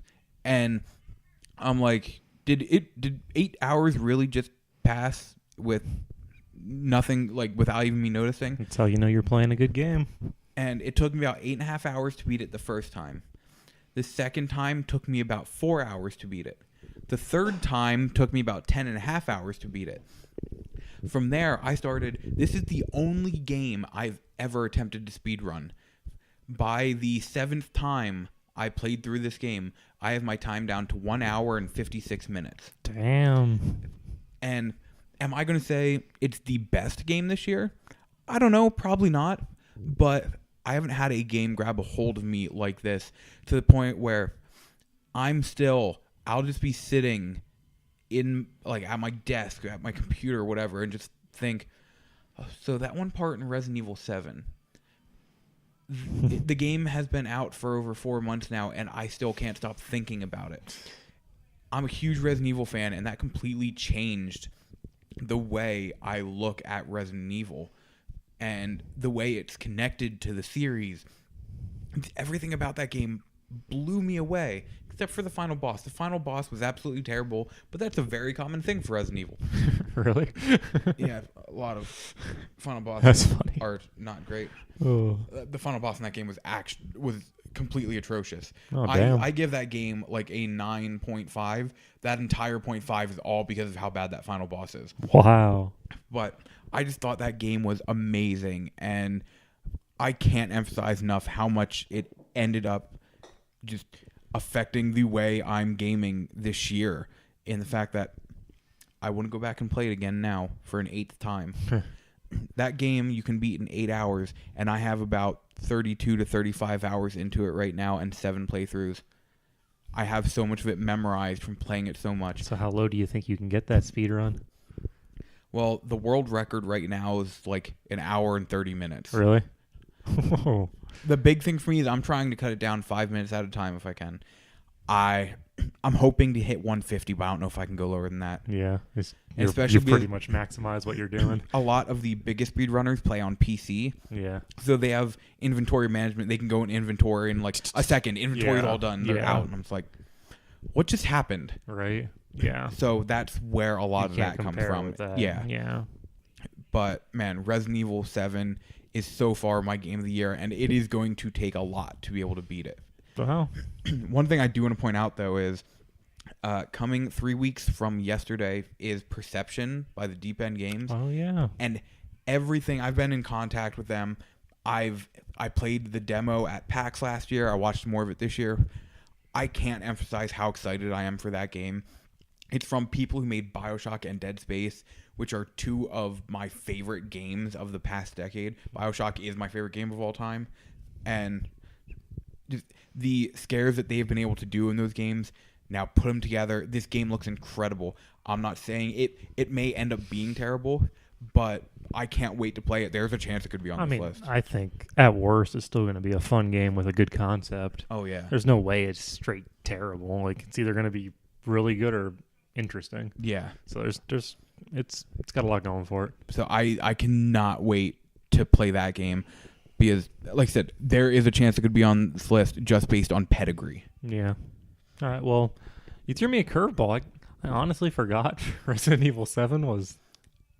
And I'm like, did 8 hours really just pass with nothing, like, without even me noticing? That's how you know you're playing a good game. And it took me about 8.5 hours to beat it the first time. The second time took me about 4 hours to beat it. The third time took me about 10.5 hours to beat it. From there, I started, this is the only game I've ever attempted to speedrun. By the 7th time I played through this game, I have my time down to 1 hour and 56 minutes. Damn. And am I going to say it's the best game this year? I don't know, probably not. But I haven't had a game grab a hold of me like this to the point where I'll just be sitting in, like, at my desk, at my computer, whatever, and just think, oh, so that one part in Resident Evil 7, the game has been out for over 4 months now, and I still can't stop thinking about it. I'm a huge Resident Evil fan, and that completely changed the way I look at Resident Evil and the way it's connected to the series. Everything about that game blew me away, except for the final boss. The final boss was absolutely terrible, but that's a very common thing for Resident Evil. Really? Yeah, a lot of final bosses That's funny. are not great. Oh. The final boss in that game was completely atrocious. Oh, damn. I give that game like a 9.5. That entire 0.5 is all because of how bad that final boss is. Wow. But I just thought that game was amazing, and I can't emphasize enough how much it ended up just affecting the way I'm gaming this year, in the fact that I wouldn't go back and play it again now for an 8th time. That game you can beat in 8 hours, and I have about 32 to 35 hours into it right now and 7 playthroughs. I have so much of it memorized from playing it so much. So how low do you think you can get that speed run? Well, the world record right now is like an hour and 30 minutes. Really? The big thing for me is I'm trying to cut it down 5 minutes at a time if I can. I'm hoping to hit 150, but I don't know if I can go lower than that. Yeah. Especially you pretty much maximize what you're doing. A lot of the biggest speedrunners play on PC. Yeah. So they have inventory management. They can go in inventory in like a second. Inventory's all done. They're out. And I'm just like, what just happened? Right. Yeah. So that's where a lot of that comes from. Yeah. Yeah. But man, Resident Evil 7 is so far my game of the year, and it is going to take a lot to be able to beat it. Wow. One thing I do want to point out, though, is coming 3 weeks from yesterday is Perception by the Deep End Games. Oh, yeah. And everything, I've been in contact with them. I played the demo at PAX last year. I watched more of it this year. I can't emphasize how excited I am for that game. It's from people who made BioShock and Dead Space, which are 2 of my favorite games of the past decade. BioShock is my favorite game of all time. And just the scares that they've been able to do in those games, now put them together. This game looks incredible. I'm not saying it may end up being terrible, but I can't wait to play it. There's a chance it could be on this list. I think at worst it's still going to be a fun game with a good concept. Oh, yeah. There's no way it's straight terrible. Like, it's either going to be really good or interesting. Yeah. So it's got a lot going for it. So I cannot wait to play that game because, like I said, there is a chance it could be on this list just based on pedigree. Yeah. All right. Well, you threw me a curveball. I honestly forgot Resident Evil 7 was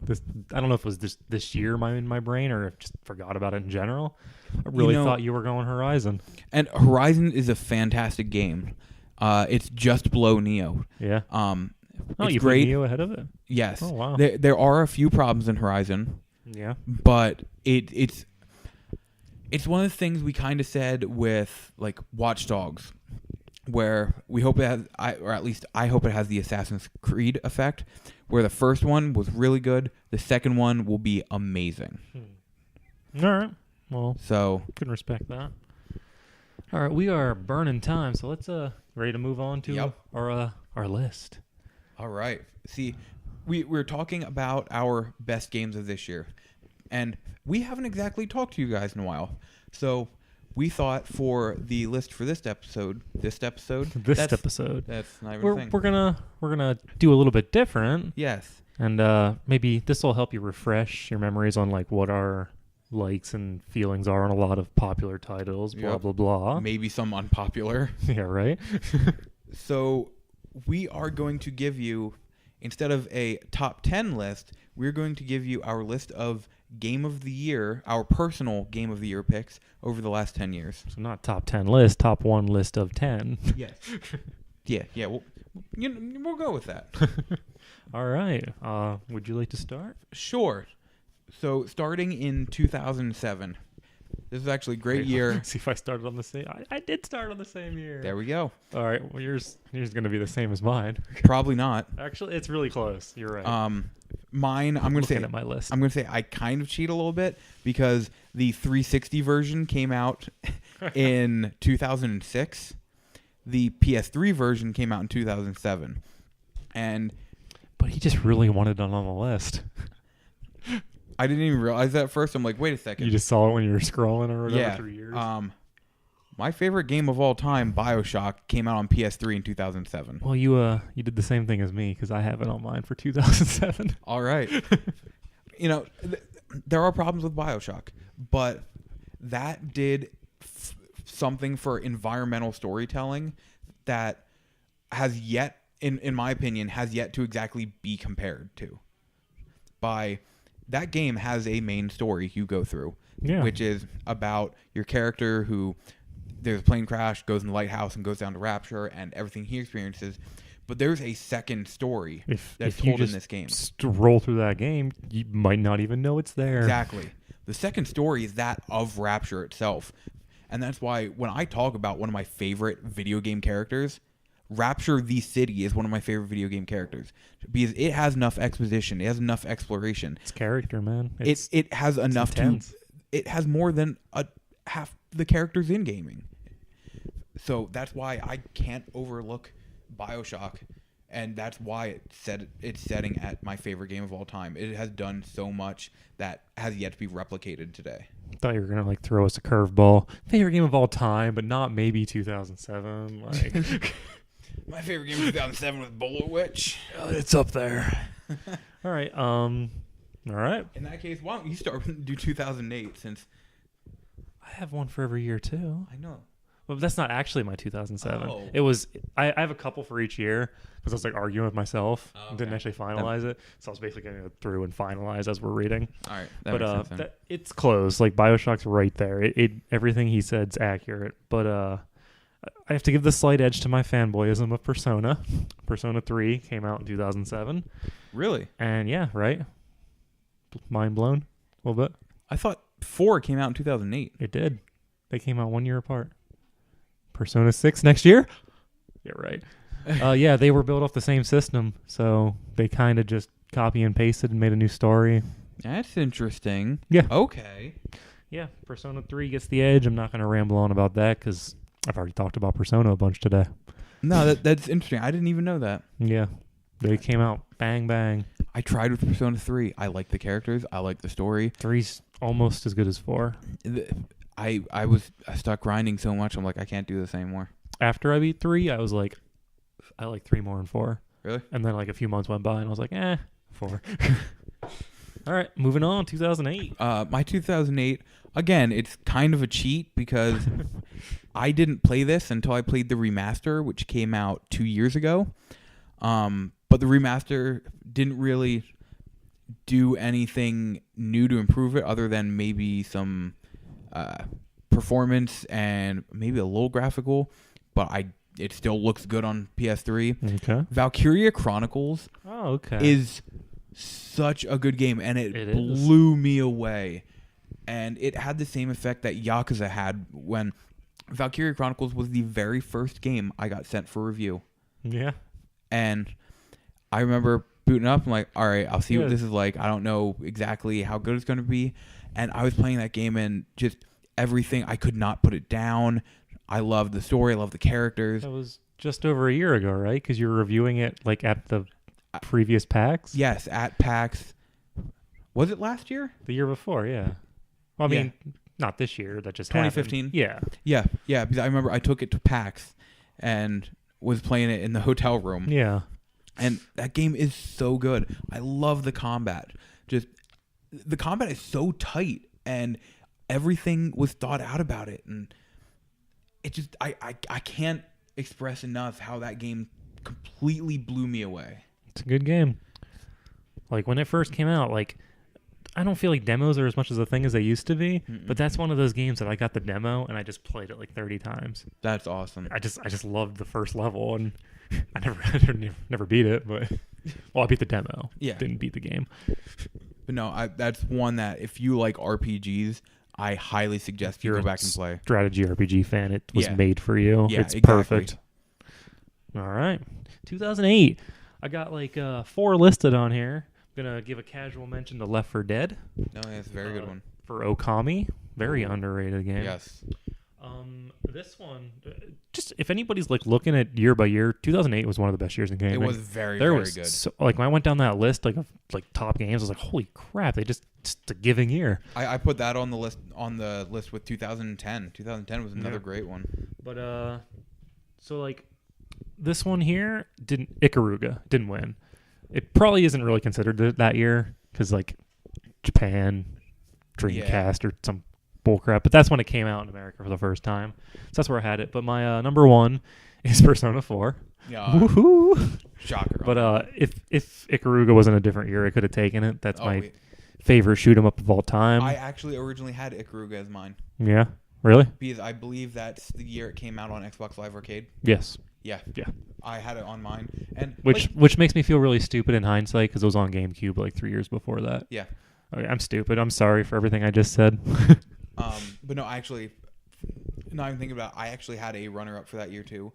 this. I don't know if it was this year in my brain or if just forgot about it in general. I really thought you were going Horizon. And Horizon is a fantastic game. It's just below Neo. Yeah. It's you great. put Neo ahead of it? Yes. Oh, wow. There are a few problems in Horizon. Yeah. But it's one of the things we kind of said with like Watch Dogs, where we hope it has, or at least I hope it has the Assassin's Creed effect, where the first one was really good, the second one will be amazing. All right. Well, so can respect that. All right, we are burning time, so let's ready to move on to our list. All right. See, we're talking about our best games of this year, and we haven't exactly talked to you guys in a while. So we thought for the list for this episode, that's not even a thing. We're gonna do a little bit different. Yes. And maybe this will help you refresh your memories on like what our likes and feelings are on a lot of popular titles, blah, blah, blah. Maybe some unpopular. Yeah, right? So we are going to give you, instead of a top 10 list, we're going to give you our list of game of the year, our personal game of the year picks over the last 10 years. So not top 10 list, top 1 list of 10. Yes. Yeah. We'll go with that. All right. Would you like to start? Sure. So starting in 2007, this is actually a great year. See if I started on the same. I did start on the same year. There we go. All right. Well, yours going to be the same as mine. Probably not. Actually, it's really close. You're right. Mine, I'm going to say at my list. I'm going to say I kind of cheat a little bit because the 360 version came out in 2006. The PS3 version came out in 2007. But he just really wanted it on the list. I didn't even realize that at first. I'm like, wait a second. You just saw it when you were scrolling or whatever through years? My favorite game of all time, BioShock, came out on PS3 in 2007. Well, you did the same thing as me because I have it on mine for 2007. All right. There are problems with BioShock, but that did something for environmental storytelling that has yet, in my opinion, has yet to exactly be compared to. That game has a main story you go through, which is about your character who there's a plane crash, goes in the lighthouse, and goes down to Rapture, and everything he experiences. But there's a second story that's told in this game. Roll through that game, you might not even know it's there. Exactly. The second story is that of Rapture itself. And that's why when I talk about one of my favorite video game characters, Rapture the City is one of my favorite video game characters because it has enough exposition, it has enough exploration. It's character, man. It has enough intense. It has more than half the characters in gaming. So that's why I can't overlook BioShock, and that's why it's setting at my favorite game of all time. It has done so much that has yet to be replicated today. I thought you were gonna throw us a curveball. Favorite game of all time, but not maybe 2007. My favorite game of 2007 was Bullet Witch. It's up there. All right. All right. In that case, why don't you start with do 2008 since I have one for every year too. I know. Well, that's not actually my 2007. Oh. It was. I have a couple for each year because I was arguing with myself. Oh, okay. Didn't actually finalize it, so I was basically going to go through and finalize as we're reading. All right, that makes sense. It's close. BioShock's right there. It everything he said's accurate. But I have to give the slight edge to my fanboyism of Persona. Persona 3 came out in 2007. Really? And yeah, right. Mind blown a little bit. I thought 4 came out in 2008. It did. They came out 1 year apart. Persona 6 next year? Yeah, right. Yeah, they were built off the same system, so they kind of just copy and pasted and made a new story. That's interesting. Yeah. Okay. Yeah, Persona 3 gets the edge. I'm not going to ramble on about that because I've already talked about Persona a bunch today. No, that's interesting. I didn't even know that. Yeah. They came out bang, bang. I tried with Persona 3. I like the characters. I like the story. 3's almost as good as 4. I was stuck grinding so much. I'm like, I can't do this anymore. After I beat 3, I was like, I like 3 more than 4. Really? And then a few months went by and I was like, 4. All right, moving on. 2008. My 2008, again, it's kind of a cheat because I didn't play this until I played the remaster, which came out 2 years ago. But the remaster didn't really do anything new to improve it other than maybe some performance and maybe a little graphical, but it still looks good on PS3. Okay. Valkyria Chronicles is such a good game, and it blew me away. And it had the same effect that Yakuza had when Valkyria Chronicles was the very first game I got sent for review. Yeah. And I remember booting up. I'm like, all right, I'll see what this is like. I don't know exactly how good it's going to be. And I was playing that game and just everything. I could not put it down. I loved the story. I loved the characters. That was just over a year ago, right? Because you were reviewing it at the previous PAX? Yes, at PAX. Was it last year? The year before, yeah. Well, I mean, not this year. That just 2015? happened. Yeah. Yeah, because I remember I took it to PAX and was playing it in the hotel room. Yeah. And that game is so good. I love the combat. Just the combat is so tight and everything was thought out about it. And it just I can't express enough how that game completely blew me away. It's a good game. When it first came out, I don't feel like demos are as much as a thing as they used to be, but that's one of those games that I got the demo and I just played it 30 times. That's awesome. I just loved the first level and I never beat it, but I beat the demo. Yeah. Didn't beat the game. But no, that's one that if you like RPGs, I highly suggest you go back and play. Strategy RPG fan, it was made for you. Yeah, it's exactly. Perfect. All right. 2008. I got 4 listed on here. I'm going to give a casual mention to Left 4 Dead. No, that's a very good one. For Okami. Very underrated game. Yes. This one, just if anybody's looking at year by year, 2008 was one of the best years in gaming. It was very good. So, when I went down that list of top games, I was like, holy crap! Just a giving year. I put that on the list with 2010. 2010 was another great one. But this one here Ikaruga didn't win. It probably isn't really considered that year because Japan, Dreamcast or some bullcrap, but that's when it came out in America for the first time. So that's where I had it. But my number 1 is Persona 4. Yeah. Woohoo! Shocker. But if Ikaruga was in a different year, I could have taken it. That's my favorite shoot 'em up of all time. I actually originally had Ikaruga as mine. Yeah. Really? Because I believe that's the year it came out on Xbox Live Arcade. Yes. Yeah. Yeah. I had it on mine. And Which makes me feel really stupid in hindsight because it was on GameCube like 3 years before that. Yeah. Okay, I'm stupid. I'm sorry for everything I just said. But no, actually, now I'm thinking about it, I actually had a runner-up for that year too.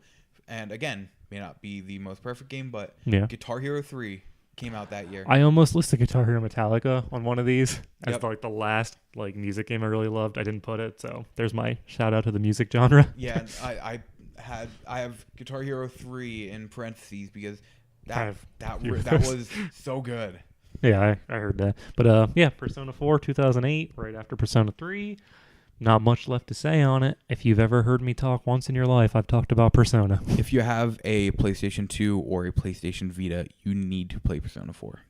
And again, may not be the most perfect game, but Yeah. Guitar Hero 3 came out that year. I almost listed Guitar Hero Metallica on one of these as Yep. like the last like music game I really loved. I didn't put it, so there's my shout out to the music genre. Yeah, and I have Guitar Hero 3 in parentheses because that was so good. Yeah, I heard that. But yeah, Persona 4 2008, right after Persona 3. Not much left to say on it. If you've ever heard me talk once in your life, I've talked about Persona. If you have a PlayStation 2 or a PlayStation Vita, you need to play Persona 4.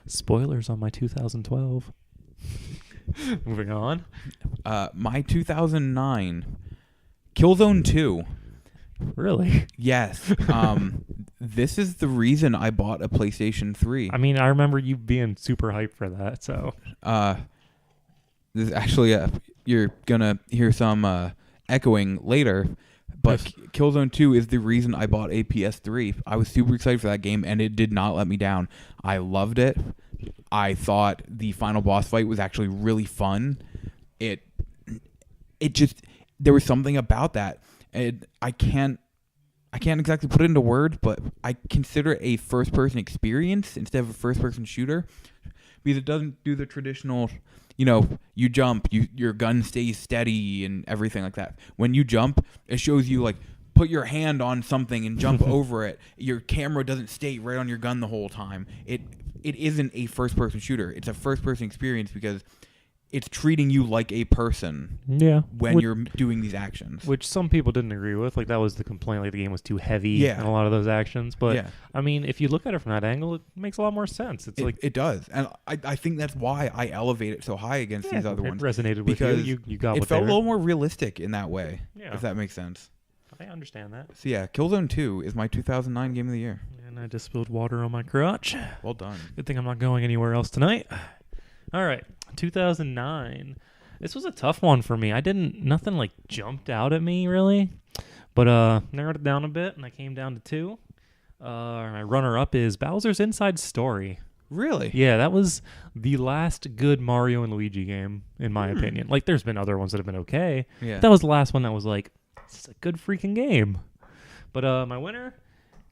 Spoilers on my 2012. Moving on. My 2009 Killzone 2. Really? Yes. This is the reason I bought a PlayStation 3. I mean, I remember you being super hyped for that, so. This actually, you're gonna hear some echoing later, but Yes. Killzone 2 is the reason I bought a PS3. I was super excited for that game, and it did not let me down. I loved it. I thought the final boss fight was actually really fun. It just, there was something about that. And I can't exactly put it into words, but I consider it a first-person experience instead of a first-person shooter because it doesn't do the traditional, you jump, your gun stays steady and everything like that. When you jump, it shows you like put your hand on something and jump over it. Your camera doesn't stay right on your gun the whole time. It isn't a first-person shooter. It's a first-person experience because it's treating you like a person. Yeah. When you're doing these actions. Which some people didn't agree with. Like, that was the complaint. Like, the game was too heavy in a lot of those actions. But, I mean, if you look at it from that angle, it makes a lot more sense. It's like it does. And I think that's why I elevate it so high against these other ones. It resonated with because you. You got it what felt they a little more realistic in that way, Yeah. if that makes sense. I understand that. So, yeah, Killzone 2 is my 2009 Game of the Year. And I just spilled water on my crotch. Well done. Good thing I'm not going anywhere else tonight. All right, 2009. This was a tough one for me. Nothing like jumped out at me really, but narrowed it down a bit, and I came down to 2. My runner-up is Bowser's Inside Story. Really? Yeah, that was the last good Mario and Luigi game, in my opinion. Like, there's been other ones that have been okay. Yeah. That was the last one that was like, this is a good freaking game. But my winner,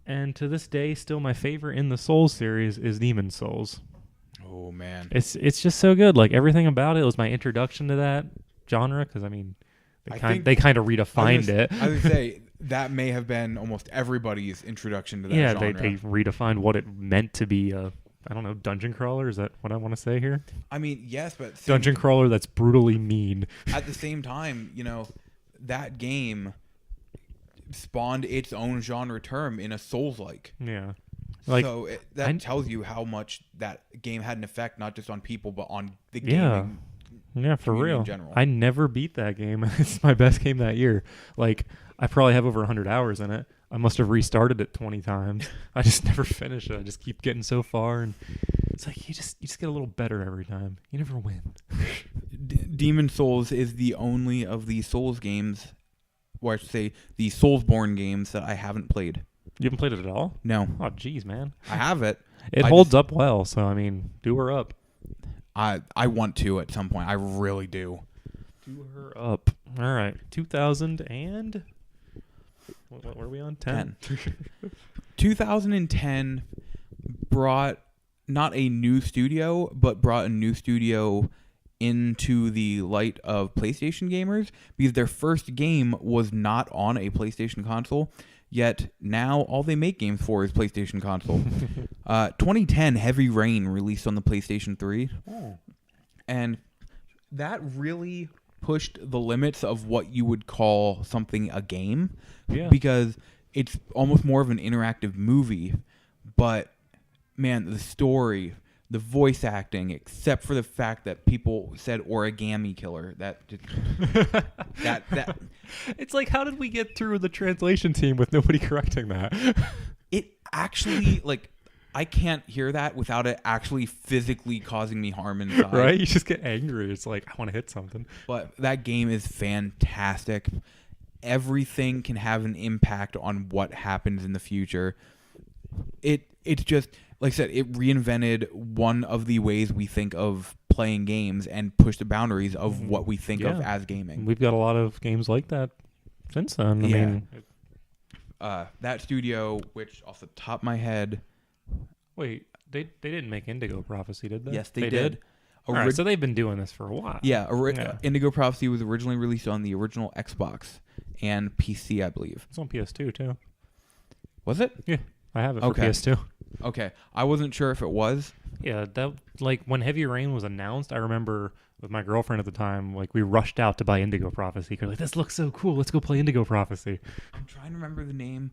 and to this day still my favorite in the Souls series, is Demon's Souls. Oh, man. It's just so good. Like, everything about it was my introduction to that genre, because, I mean, they kind of redefined it. I would say that may have been almost everybody's introduction to that genre. Yeah, they redefined what it meant to be a, I don't know, dungeon crawler? Is that what I want to say here? I mean, yes, but... Dungeon crawler that's brutally mean. At the same time, that game spawned its own genre term in a Souls-like. Yeah. So that tells you how much that game had an effect, not just on people, but on the gaming for real. in general. I never beat that game. It's my best game that year. Like, I probably have over 100 hours in it. I must have restarted it 20 times. I just never finish it. I just keep getting so far, and it's like you just get a little better every time. You never win. Demon Souls is the only of the Souls games, or I should say the Soulsborne games, that I haven't played. You haven't played it at all? No. Oh, jeez, man. I have it. It holds up well, so, I mean, do her up. I want to at some point. I really do. Do her up. All right. 2000 and... What were we on? 10. 2010 brought not a new studio, but brought a new studio into the light of PlayStation gamers, because their first game was not on a PlayStation console, yet now all they make games for is PlayStation console. 2010, Heavy Rain released on the PlayStation 3, and that really pushed the limits of what you would call something a game, because it's almost more of an interactive movie, but man, the story, the voice acting, except for the fact that people said origami killer, that just, that it's like, how did we get through the translation team with nobody correcting that? it actually, like, I can't hear that without it actually physically causing me harm inside. Right? You just get angry. It's like, I want to hit something. But that game is fantastic. Everything can have an impact on what happens in the future. It's just, like I said, it reinvented one of the ways we think of playing games and pushed the boundaries of what we think of as gaming. We've got a lot of games like that since then. I mean, that studio, which off the top of my head... Wait, they didn't make Indigo Prophecy, did they? Yes, they did. All right, so they've been doing this for a while. Yeah, Indigo Prophecy was originally released on the original Xbox and PC, I believe. It's on PS2, too. Was it? Yeah, I have it for PS2. Okay. I wasn't sure if it was. Yeah, that like when Heavy Rain was announced, I remember with my girlfriend at the time, like we rushed out to buy Indigo Prophecy because like, this looks so cool. Let's go play Indigo Prophecy. I'm trying to remember the name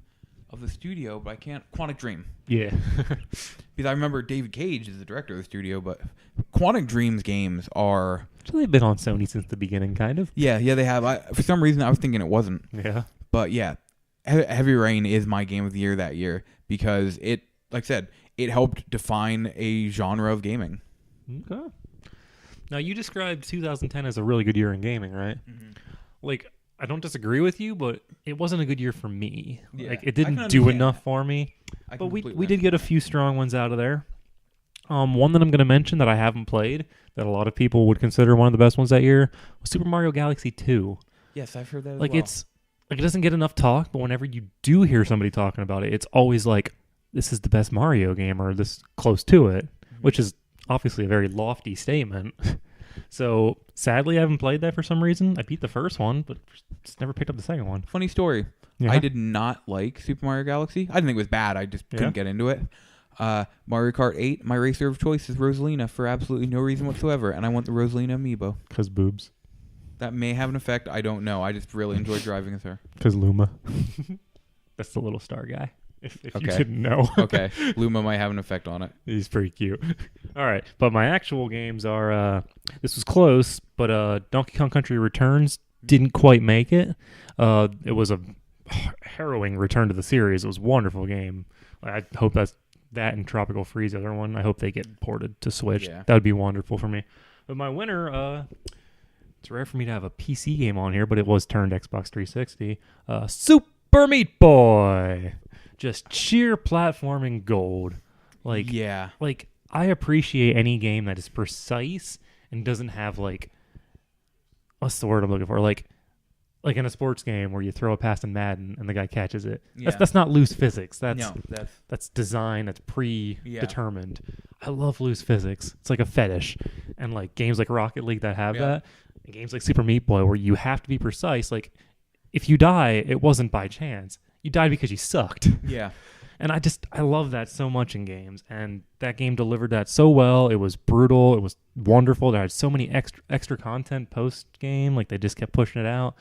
of the studio, but I can't. Quantic Dream. Yeah. Because I remember David Cage is the director of the studio, but Quantic Dream's games are... So they've been on Sony since the beginning, kind of. Yeah, they have. For some reason, I was thinking it wasn't. Yeah. But yeah, Heavy Rain is my game of the year that year because it, like I said, it helped define a genre of gaming. Okay. Now, you described 2010 as a really good year in gaming, right? Mm-hmm. Like, I don't disagree with you, but it wasn't a good year for me. Yeah, like, it didn't do enough for me. But we did get a few strong ones out of there. One that I'm going to mention that I haven't played, that a lot of people would consider one of the best ones that year, was Super Mario Galaxy 2. Yes, I've heard that as like, well. It's like, it doesn't get enough talk, but whenever you do hear somebody talking about it, it's always like, this is the best Mario game, or this close to it, which is obviously a very lofty statement. So, sadly, I haven't played that for some reason. I beat the first one, but just never picked up the second one. Funny story. Yeah. I did not like Super Mario Galaxy. I didn't think it was bad. I just couldn't get into it. Mario Kart 8, my racer of choice is Rosalina for absolutely no reason whatsoever, and I want the Rosalina amiibo. Because boobs. That may have an effect. I don't know. I just really enjoy driving as her. Because Luma. That's the little star guy. If you didn't know. Okay. Luma might have an effect on it. He's pretty cute. All right. But my actual games are, this was close, but Donkey Kong Country Returns didn't quite make it. It was a harrowing return to the series. It was a wonderful game. I hope that and Tropical Freeze, the other one, I hope they get ported to Switch. Yeah. That would be wonderful for me. But my winner, it's rare for me to have a PC game on here, but it was turned Xbox 360. Super Meat Boy. Just sheer platforming gold. Like, yeah. Like, I appreciate any game that is precise and doesn't have, like, what's the word I'm looking for? Like in a sports game where you throw a pass in Madden and the guy catches it. Yeah. That's not loose physics. That's design. That's predetermined. I love loose physics. It's like a fetish. And like games like Rocket League that have that, and games like Super Meat Boy where you have to be precise. Like if you die, it wasn't by chance. You died because you sucked. Yeah. And I love that so much in games, and that game delivered that so well. It was brutal. It was wonderful. There had so many extra content post game. Like they just kept pushing it out.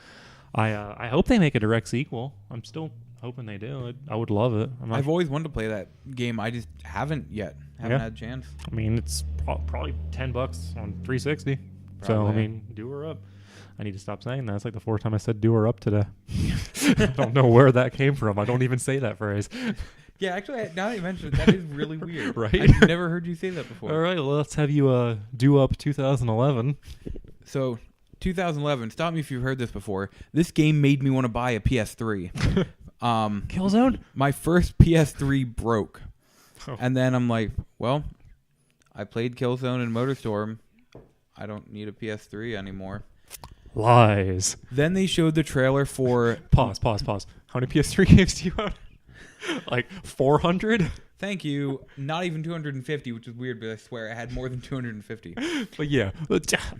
I hope they make a direct sequel. I'm still hoping they do. I would love it. I've always wanted to play that game. I just haven't yet. Haven't had a chance. I mean, it's probably $10 on 360. Probably. So I mean, do her up. I need to stop saying that. It's like the fourth time I said do her up today. I don't know where that came from. I don't even say that phrase. Yeah, actually, now that you mention it, that is really weird. Right? I've never heard you say that before. All right, well, let's have you do up 2011. So, 2011, stop me if you've heard this before. This game made me want to buy a PS3. Killzone? My first PS3 broke. Oh. And then I'm like, well, I played Killzone and MotorStorm. I don't need a PS3 anymore. Lies. Then they showed the trailer for... Pause. How many PS3 games do you own? Like 400? Thank you. Not even 250, which is weird, but I swear I had more than 250. But yeah,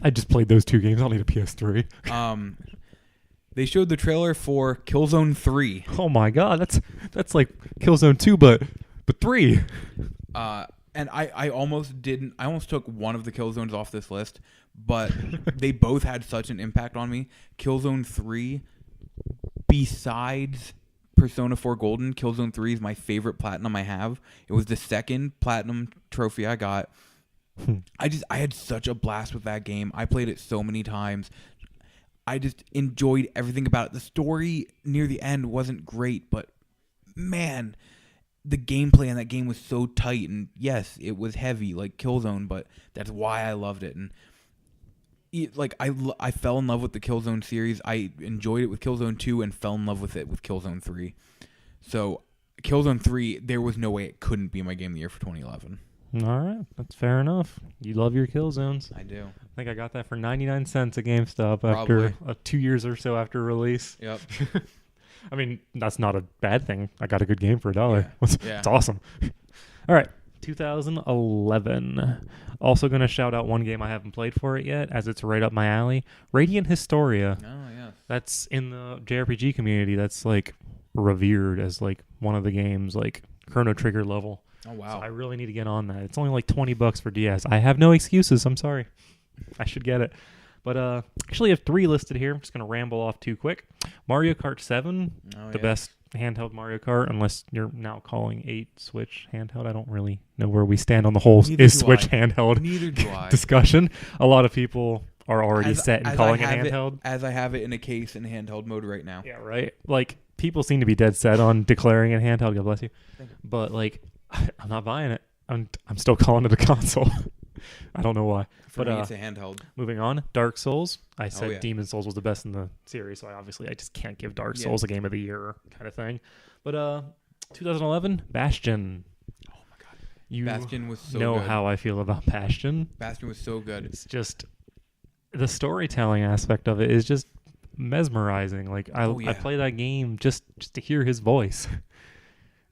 I just played those two games. I don't need a PS3. They showed the trailer for Killzone 3. Oh my god, that's like Killzone 2, but 3. And I almost took one of the Killzones off this list, but they both had such an impact on me. Killzone 3, besides Persona 4 Golden, Killzone 3 is my favorite platinum I have. It was the second platinum trophy I got. I had such a blast with that game. I played it so many times. I just enjoyed everything about it. The story near the end wasn't great, but man, the gameplay in that game was so tight, and yes, it was heavy like Killzone, but that's why I loved it. And I fell in love with the Killzone series. I enjoyed it with Killzone 2 and fell in love with it with Killzone 3. So Killzone 3, there was no way it couldn't be my game of the year for 2011. All right, that's fair enough. You love your Killzones. I do. I think I got that for 99 cents at GameStop Probably. after 2 years or so after release. Yep. I mean, that's not a bad thing. I got a good game for $1. Yeah. It's awesome. All right, 2011. Also going to shout out one game I haven't played for it yet, as it's right up my alley. Radiant Historia. Oh, yeah. That's in the JRPG community. That's like revered as like one of the games, like Chrono Trigger level. Oh, wow. So I really need to get on that. It's only like $20 for DS. I have no excuses. I'm sorry. I should get it. But actually, I have 3 listed here. I'm just going to ramble off too quick. Mario Kart 7, the best handheld Mario Kart, unless you're now calling 8 Switch handheld. I don't really know where we stand on the whole is Switch handheld discussion. A lot of people are already set in calling it handheld. As I have it in a case in handheld mode right now. Yeah, right? Like, people seem to be dead set on declaring it handheld. God bless you. Thank you. But, like, I'm not buying it. I'm still calling it a console. I don't know why. For me, it's a handheld. Moving on, Dark Souls. I said yeah. Demon Souls was the best in the series, so I just can't give Dark Souls a game of the year kind of thing. But 2011, Bastion. Oh my god, You Bastion was so know good. how I feel about Bastion. Bastion was so good. It's just the storytelling aspect of it is just mesmerizing. Like I play that game just to hear his voice.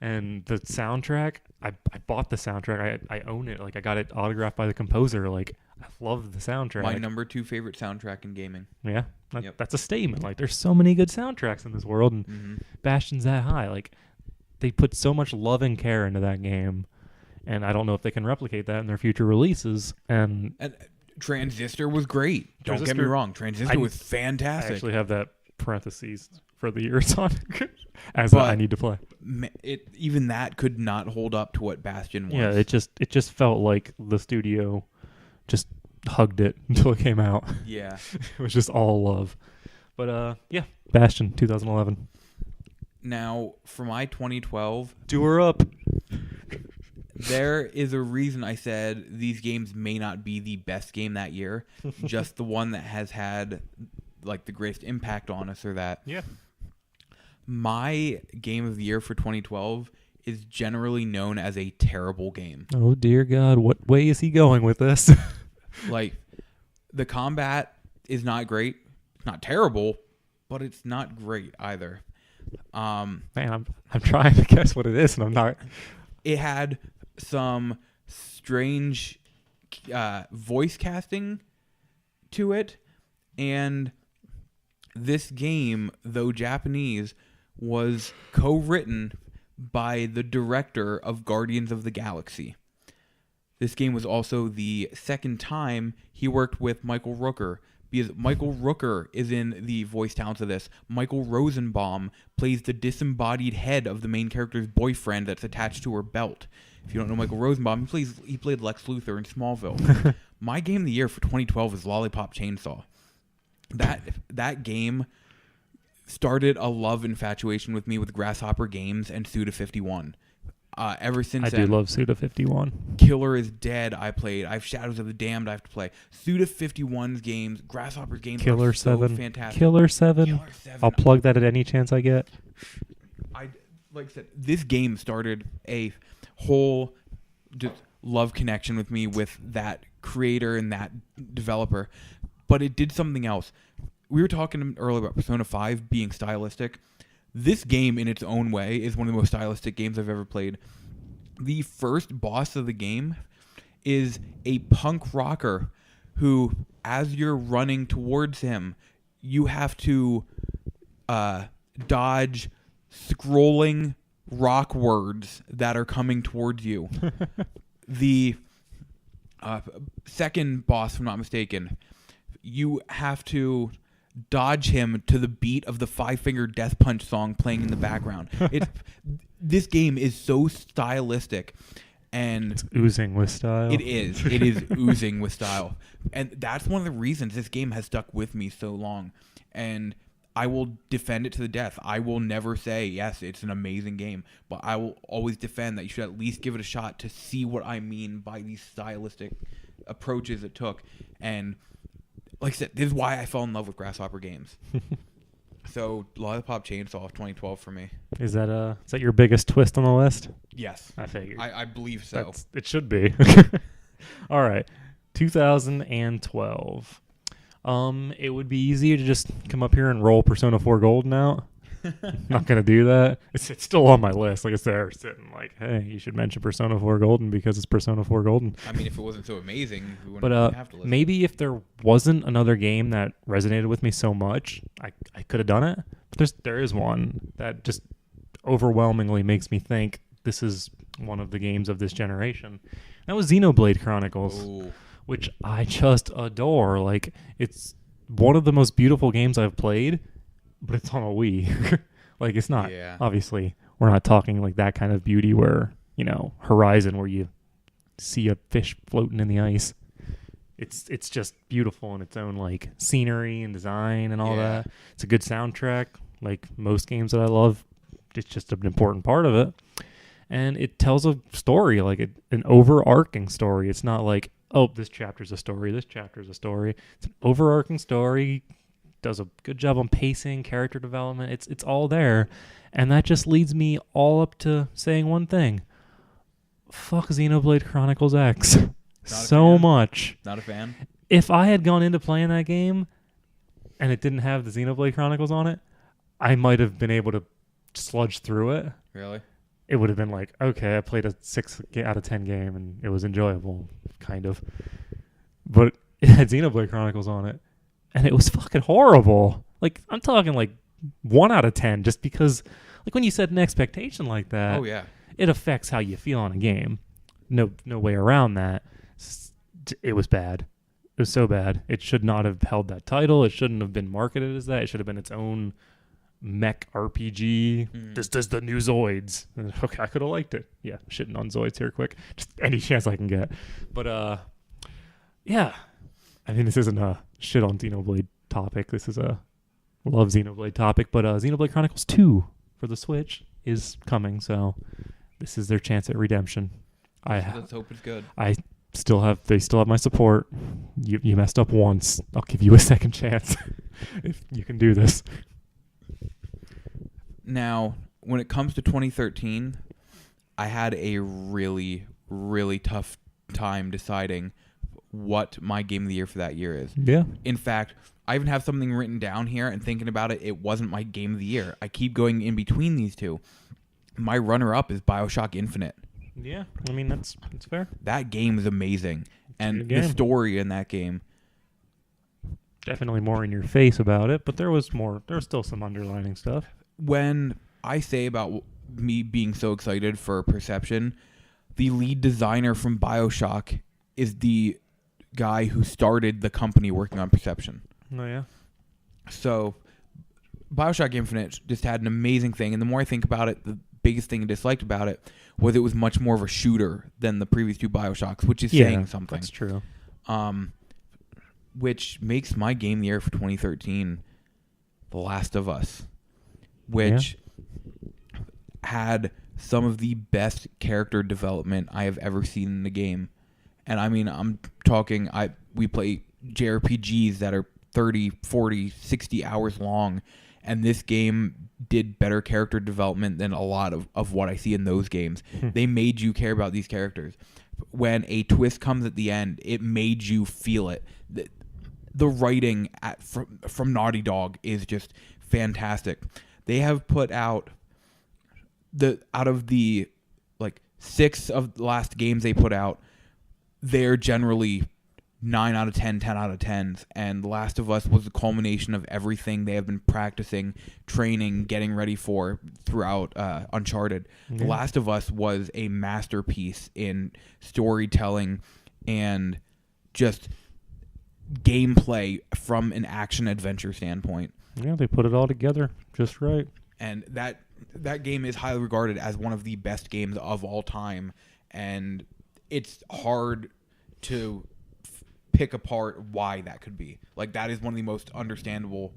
And the soundtrack, I bought the soundtrack. I own it. Like I got it autographed by the composer. Like I love the soundtrack. My number 2 favorite soundtrack in gaming. Yeah, that's a statement. Like there's so many good soundtracks in this world, and Bastion's that high. Like they put so much love and care into that game, and I don't know if they can replicate that in their future releases. And Transistor was great. Don't get me wrong. Transistor was fantastic. I actually have that parentheses for the year it's on as I need to play. Even that could not hold up to what Bastion was. Yeah, it just felt like the studio just hugged it until it came out. Yeah. It was just all love. But yeah, Bastion 2011. Now, for my 2012, do her up. There is a reason I said these games may not be the best game that year, just the one that has had like the greatest impact on us or that. Yeah. My game of the year for 2012 is generally known as a terrible game. Oh dear God, what way is he going with this? Like, the combat is not great. It's not terrible, but it's not great either. Man, I'm trying to guess what it is, and I'm not. It had some strange voice casting to it, and this game, though Japanese, was co-written by the director of Guardians of the Galaxy. This game was also the second time he worked with Michael Rooker, because Michael Rooker is in the voice talents of this. Michael Rosenbaum plays the disembodied head of the main character's boyfriend that's attached to her belt. If you don't know Michael Rosenbaum, he played Lex Luthor in Smallville. My game of the year for 2012 is Lollipop Chainsaw. That game started a love infatuation with me with Grasshopper Games and Suda51. Ever since then, I do love Suda51. Killer is Dead I played. I have Shadows of the Damned I have to play. Suda51's games, Grasshopper's games are so fantastic. Killer 7. I'll plug that at any chance I get. Like I said, this game started a whole just love connection with me with that creator and that developer. But it did something else. We were talking earlier about Persona 5 being stylistic. This game, in its own way, is one of the most stylistic games I've ever played. The first boss of the game is a punk rocker who, as you're running towards him, you have to dodge scrolling rock words that are coming towards you. The second boss, if I'm not mistaken, you have to dodge him to the beat of the Five Finger Death Punch song playing in the background. This game is so stylistic, and it's oozing with style. It is oozing with style, and that's one of the reasons this game has stuck with me so long. And I will defend it to the death. I will never say, yes, it's an amazing game, but I will always defend that you should at least give it a shot to see what I mean by these stylistic approaches it took. And like I said, this is why I fell in love with Grasshopper Games. So Lollipop Chainsaw 2012 for me. Is that your biggest twist on the list? Yes. I figured. I believe so. It should be. All right. 2012. It would be easier to just come up here and roll Persona 4 Golden out. Not gonna do that. It's still on my list. Like I said, we're sitting like, hey, you should mention Persona 4 Golden because it's Persona 4 Golden. I mean, if it wasn't so amazing, we wouldn't even have to listen. Maybe if there wasn't another game that resonated with me so much, I could have done it. But there is one that just overwhelmingly makes me think this is one of the games of this generation. That was Xenoblade Chronicles. Ooh. Which I just adore. Like, it's one of the most beautiful games I've played, but it's on a Wii. Like, it's not, obviously, we're not talking like that kind of beauty where, Horizon, where you see a fish floating in the ice. It's just beautiful in its own, like, scenery and design and all that. It's a good soundtrack. Like most games that I love, it's just an important part of it. And it tells a story, like an overarching story. It's not like, oh, this chapter's a story, this chapter's a story. It's an overarching story, does a good job on pacing, character development. It's all there. And that just leads me all up to saying one thing. Fuck Xenoblade Chronicles X. So much. Not a fan? If I had gone into playing that game and it didn't have the Xenoblade Chronicles on it, I might have been able to sludge through it. Really? It would have been like, okay, I played a 6 out of 10 game and it was enjoyable, kind of. But it had Xenoblade Chronicles on it, and it was fucking horrible. Like, I'm talking like 1 out of 10, just because, like, when you set an expectation like that, oh yeah, it affects how you feel on a game. No way around that. It was bad. It was so bad. It should not have held that title. It shouldn't have been marketed as that. It should have been its own mech RPG. This does the new Zoids. Okay, I could have liked it. Yeah, shitting on Zoids here quick. Just any chance I can get. But yeah. I mean, this isn't a shit on Xenoblade topic. This is a love Xenoblade topic. But Xenoblade Chronicles 2 for the Switch is coming, so this is their chance at redemption. Let's hope it's good. They still have my support. You messed up once. I'll give you a second chance if you can do this. Now, when it comes to 2013, I had a really, really tough time deciding what my game of the year for that year is. Yeah. In fact, I even have something written down here, and thinking about it, it wasn't my game of the year. I keep going in between these two. My runner-up is BioShock Infinite. Yeah, I mean, that's fair. That game is amazing. And the story in that game. Definitely more in your face about it, but there was still some underlining stuff. When I say about me being so excited for Perception, the lead designer from BioShock is the guy who started the company working on Perception. Oh, yeah? So, BioShock Infinite just had an amazing thing, and the more I think about it, the biggest thing I disliked about it was it was much more of a shooter than the previous two BioShocks, which is saying something. That's true. Which makes my game of the year for 2013 The Last of Us, which had some of the best character development I have ever seen in the game. And I mean, I'm talking, we play JRPGs that are 30, 40, 60 hours long, and this game did better character development than a lot of what I see in those games. They made you care about these characters. When a twist comes at the end, it made you feel it. The writing from Naughty Dog is just fantastic. They have put out out of the like 6 of the last games they put out, they're generally 9 out of 10, 10 out of 10s. And The Last of Us was the culmination of everything they have been practicing, training, getting ready for throughout Uncharted. Yeah. The Last of Us was a masterpiece in storytelling and just gameplay from an action-adventure standpoint. Yeah, they put it all together just right. And that game is highly regarded as one of the best games of all time. And it's hard to pick apart why that could be. Like, that is one of the most understandable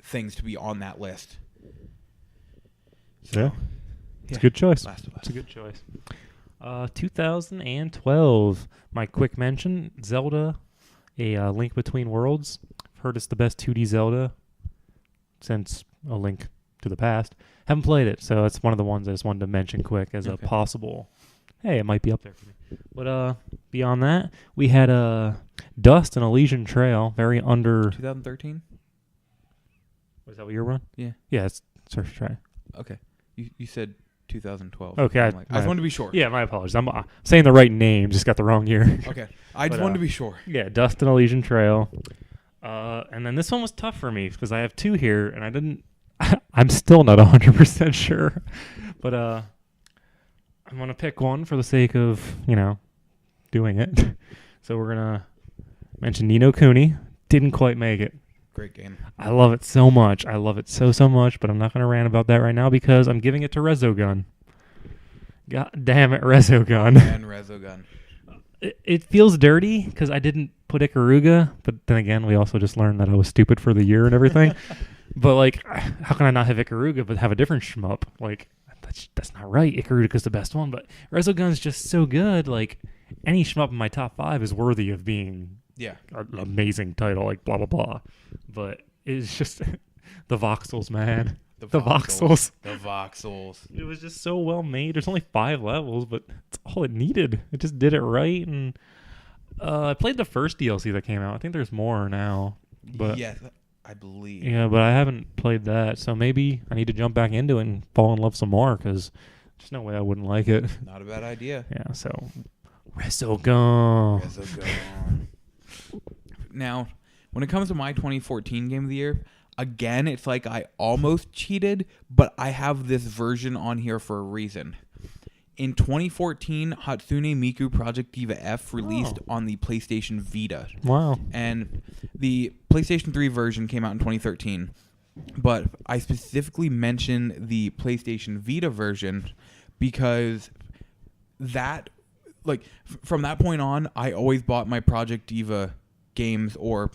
things to be on that list. Yeah. It's a good choice. Last of Us. It's a good choice. 2012. My quick mention: Zelda, A Link Between Worlds. I've heard it's the best 2D Zelda since A Link to the Past. Haven't played it, so it's one of the ones I just wanted to mention quick as a possible. Hey, it might be up there for me. But beyond that, we had Dust and Elysian Trail. Very under. 2013. Was that what you're on? Yeah. Yeah, it's first try. Okay. You said 2012. Okay, I just wanted to be sure. Yeah, my apologies. I'm saying the right name, just got the wrong year. Okay. I just wanted to be sure. Yeah, Dust and Elysian Trail. And then this one was tough for me because I have two here, and I didn't. I'm still not 100% sure, but I'm gonna pick one for the sake of doing it. So we're gonna mention Ni no Kuni. Didn't quite make it. Great game. I love it so much. I love it so much, but I'm not gonna rant about that right now because I'm giving it to Resogun. God damn it, Resogun. And Resogun. It feels dirty because I didn't put Ikaruga, but then again, we also just learned that I was stupid for the year and everything. But like, how can I not have Ikaruga but have a different shmup? Like, that's not right. Ikaruga's the best one, but Resogun's just so good. Like, any shmup in my top 5 is worthy of being an amazing title. Like, blah blah blah. But it's just the voxels, man. The voxels. The voxels. It was just so well made. There's only 5 levels, but it's all it needed. It just did it right. And I played the first DLC that came out. I think there's more now. But yes, I believe. Yeah, but I haven't played that. So maybe I need to jump back into it and fall in love some more because there's no way I wouldn't like it. Not a bad idea. Yeah, so Resogun. Now, when it comes to my 2014 Game of the Year, again, it's like I almost cheated, but I have this version on here for a reason. In 2014, Hatsune Miku Project Diva F released on the PlayStation Vita. Wow. And the PlayStation 3 version came out in 2013. But I specifically mention the PlayStation Vita version because that, like, from that point on, I always bought my Project Diva games, or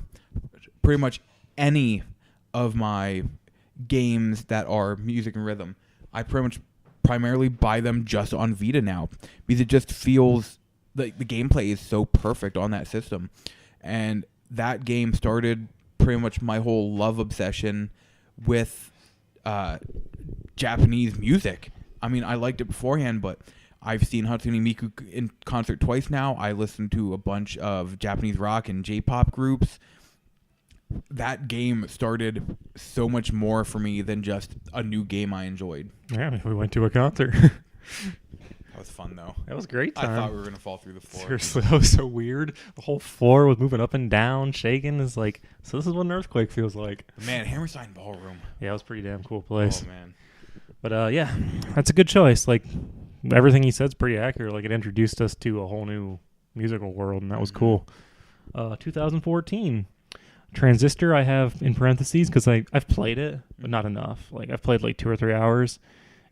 pretty much any of my games that are music and rhythm. I pretty much primarily buy them just on Vita now because it just feels like the gameplay is so perfect on that system. And that game started pretty much my whole love obsession with Japanese music. I mean, I liked it beforehand, but I've seen Hatsune Miku in concert twice now. I listen to a bunch of Japanese rock and J-pop groups. That game started so much more for me than just a new game I enjoyed. Yeah, we went to a concert. That was fun, though. That was a great time. I thought we were going to fall through the floor. Seriously, that was so weird. The whole floor was moving up and down, shaking. It's like, so this is what an earthquake feels like. Man, Hammerstein Ballroom. Yeah, it was a pretty damn cool place. Oh, man. But, yeah, that's a good choice. Like, everything he said's pretty accurate. Like, it introduced us to a whole new musical world, and that was cool. 2014. Transistor I have in parentheses because I've played it, but not enough. Like, I've played like 2 or 3 hours.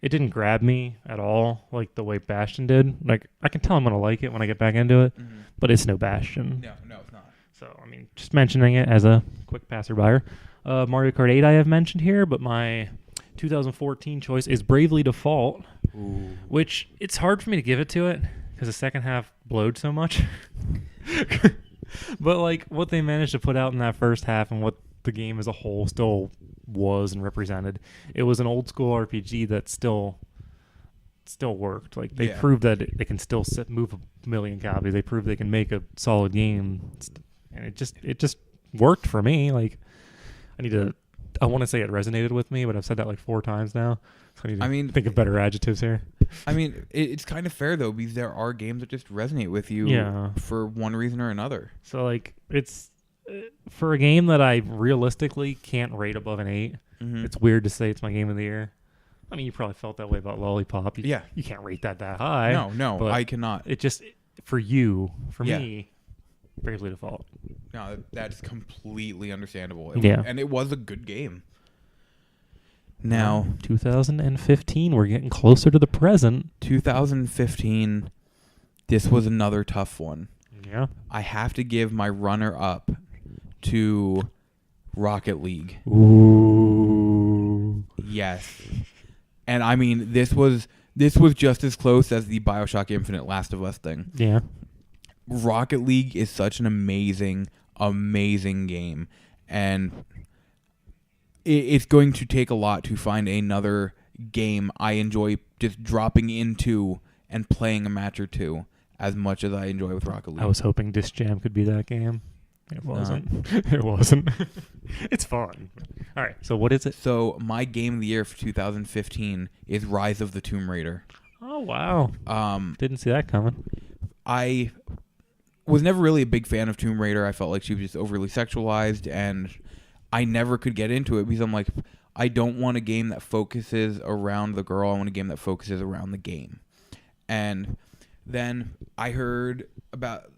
It didn't grab me at all like the way Bastion did. Like, I can tell I'm going to like it when I get back into it, but it's no Bastion. No, it's not. So, I mean, just mentioning it as a quick passerby. Mario Kart 8 I have mentioned here, but my 2014 choice is Bravely Default, which it's hard for me to give it to it because the second half blowed so much. But, like, what they managed to put out in that first half and what the game as a whole still was and represented, it was an old-school RPG that still worked. Like, they proved that they can still move 1 million copies. They proved they can make a solid game. And it just worked for me. Like, I want to say it resonated with me, but I've said that like 4 times now. So I need to think of better adjectives here. I mean, it's kind of fair, though, because there are games that just resonate with you for one reason or another. So, like, it's for a game that I realistically can't rate above an 8, it's weird to say it's my game of the year. I mean, you probably felt that way about Lollipop. You can't rate that high. No, I cannot. It just, for me, Bravely Default. No, that's completely understandable. And it was a good game. Now, 2015, we're getting closer to the present. 2015, this was another tough one. Yeah. I have to give my runner-up to Rocket League. Ooh. Yes. And I mean, this was just as close as the BioShock Infinite Last of Us thing. Yeah. Rocket League is such an amazing, amazing game. And it's going to take a lot to find another game I enjoy just dropping into and playing a match or two as much as I enjoy with Rocket League. I was hoping Disc Jam could be that game. It wasn't. It wasn't. It's fun. All right. So what is it? So my game of the year for 2015 is Rise of the Tomb Raider. Oh, wow. Didn't see that coming. I was never really a big fan of Tomb Raider. I felt like she was just overly sexualized, and I never could get into it because I'm like, I don't want a game that focuses around the girl. I want a game that focuses around the game. And then I heard about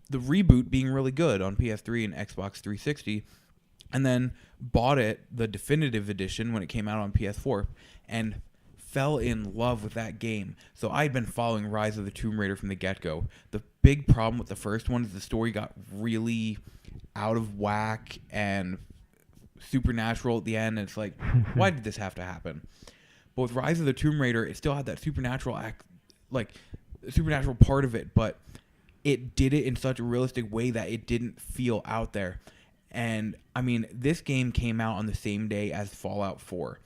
the reboot being really good on PS3 and Xbox 360, and then bought it, the definitive edition, when it came out on PS4, and fell in love with that game. So I had been following Rise of the Tomb Raider from the get-go. The big problem with the first one is the story got really out of whack and supernatural at the end. And it's like, why did this have to happen? But with Rise of the Tomb Raider, it still had that supernatural supernatural part of it, but it did it in such a realistic way that it didn't feel out there. And I mean, this game came out on the same day as Fallout 4.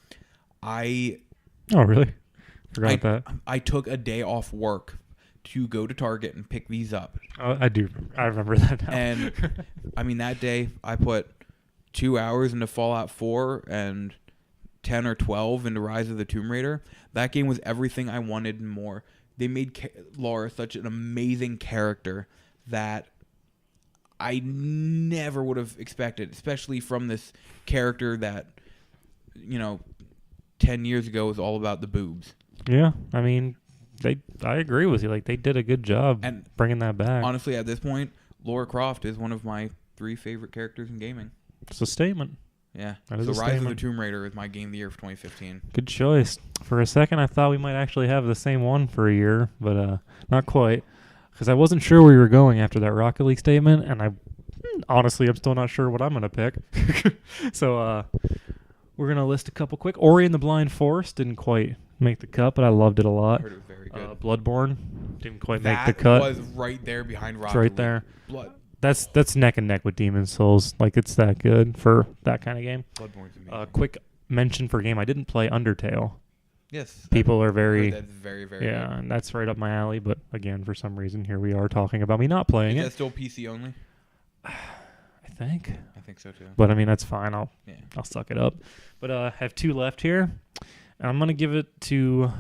Oh, really? Forgot that. I took a day off work to go to Target and pick these up. Oh, I do. I remember that now. And I mean, that day I put 2 hours into Fallout 4 and 10 or 12 into Rise of the Tomb Raider. That game was everything I wanted and more. They made Laura such an amazing character that I never would have expected, especially from this character that, 10 years ago was all about the boobs. Yeah, I mean, I agree with you. Like, they did a good job and bringing that back. Honestly, at this point, Lara Croft is one of my 3 favorite characters in gaming. It's a statement. Yeah. That is so a Rise statement. of the Tomb Raider is my game of the year for 2015. Good choice. For a second, I thought we might actually have the same one for a year, but not quite. Because I wasn't sure where you were going after that Rocket League statement, and honestly, I'm still not sure what I'm going to pick. So we're going to list a couple quick. Ori and the Blind Forest didn't quite make the cut, but I loved it a lot. I heard it was very good. Bloodborne didn't quite make the cut. That was right there behind Rocket It's right League. there. That's That's neck and neck with Demon's Souls. Like, it's that good for that kind of game. Bloodborne's amazing. Quick mention for a game I didn't play, Undertale. Yes. People are very... That's very, very Yeah, good. and that's right up my alley. But again, for some reason, here we are talking about me not playing Is it. that still PC only? I think. I think so too. But I mean, that's fine. I'll Yeah. suck it up. But I have 2 left here. And I'm going to give it to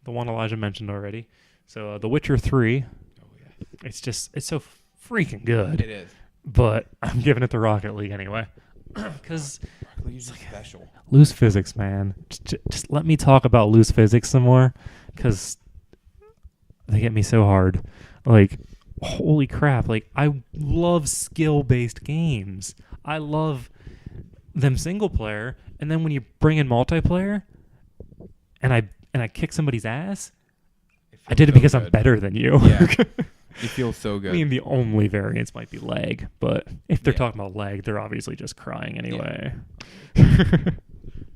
the one Elijah mentioned already. So The Witcher 3. Oh yeah. It's so freaking good. It is. But I'm giving it to Rocket League anyway. Because Rocket League is special. loose physics, man. Just let me talk about loose physics some more. Because they get me so hard. Like, holy crap. Like, I love skill-based games. I love them single player. And then when you bring in multiplayer and I kick somebody's ass, I did it because I'm better than you. Yeah. It feels so good. I mean, the only variance might be lag, but if they're Yeah. talking about lag, they're obviously just crying anyway.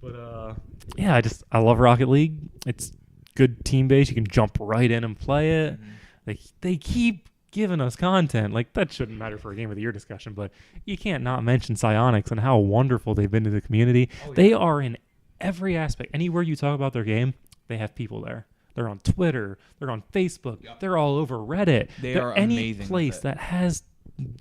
But yeah, I love Rocket League. It's good team base. You can jump right in and play it. Mm-hmm. They keep giving us content. Like, that shouldn't matter for a game of the year discussion, but you can't not mention Psyonix and how wonderful they've been to the community. Oh, yeah. They are in every aspect. Anywhere you talk about their game, they have people there. They're on Twitter. They're on Facebook. Yep. They're all over Reddit. They're any amazing with place it. that has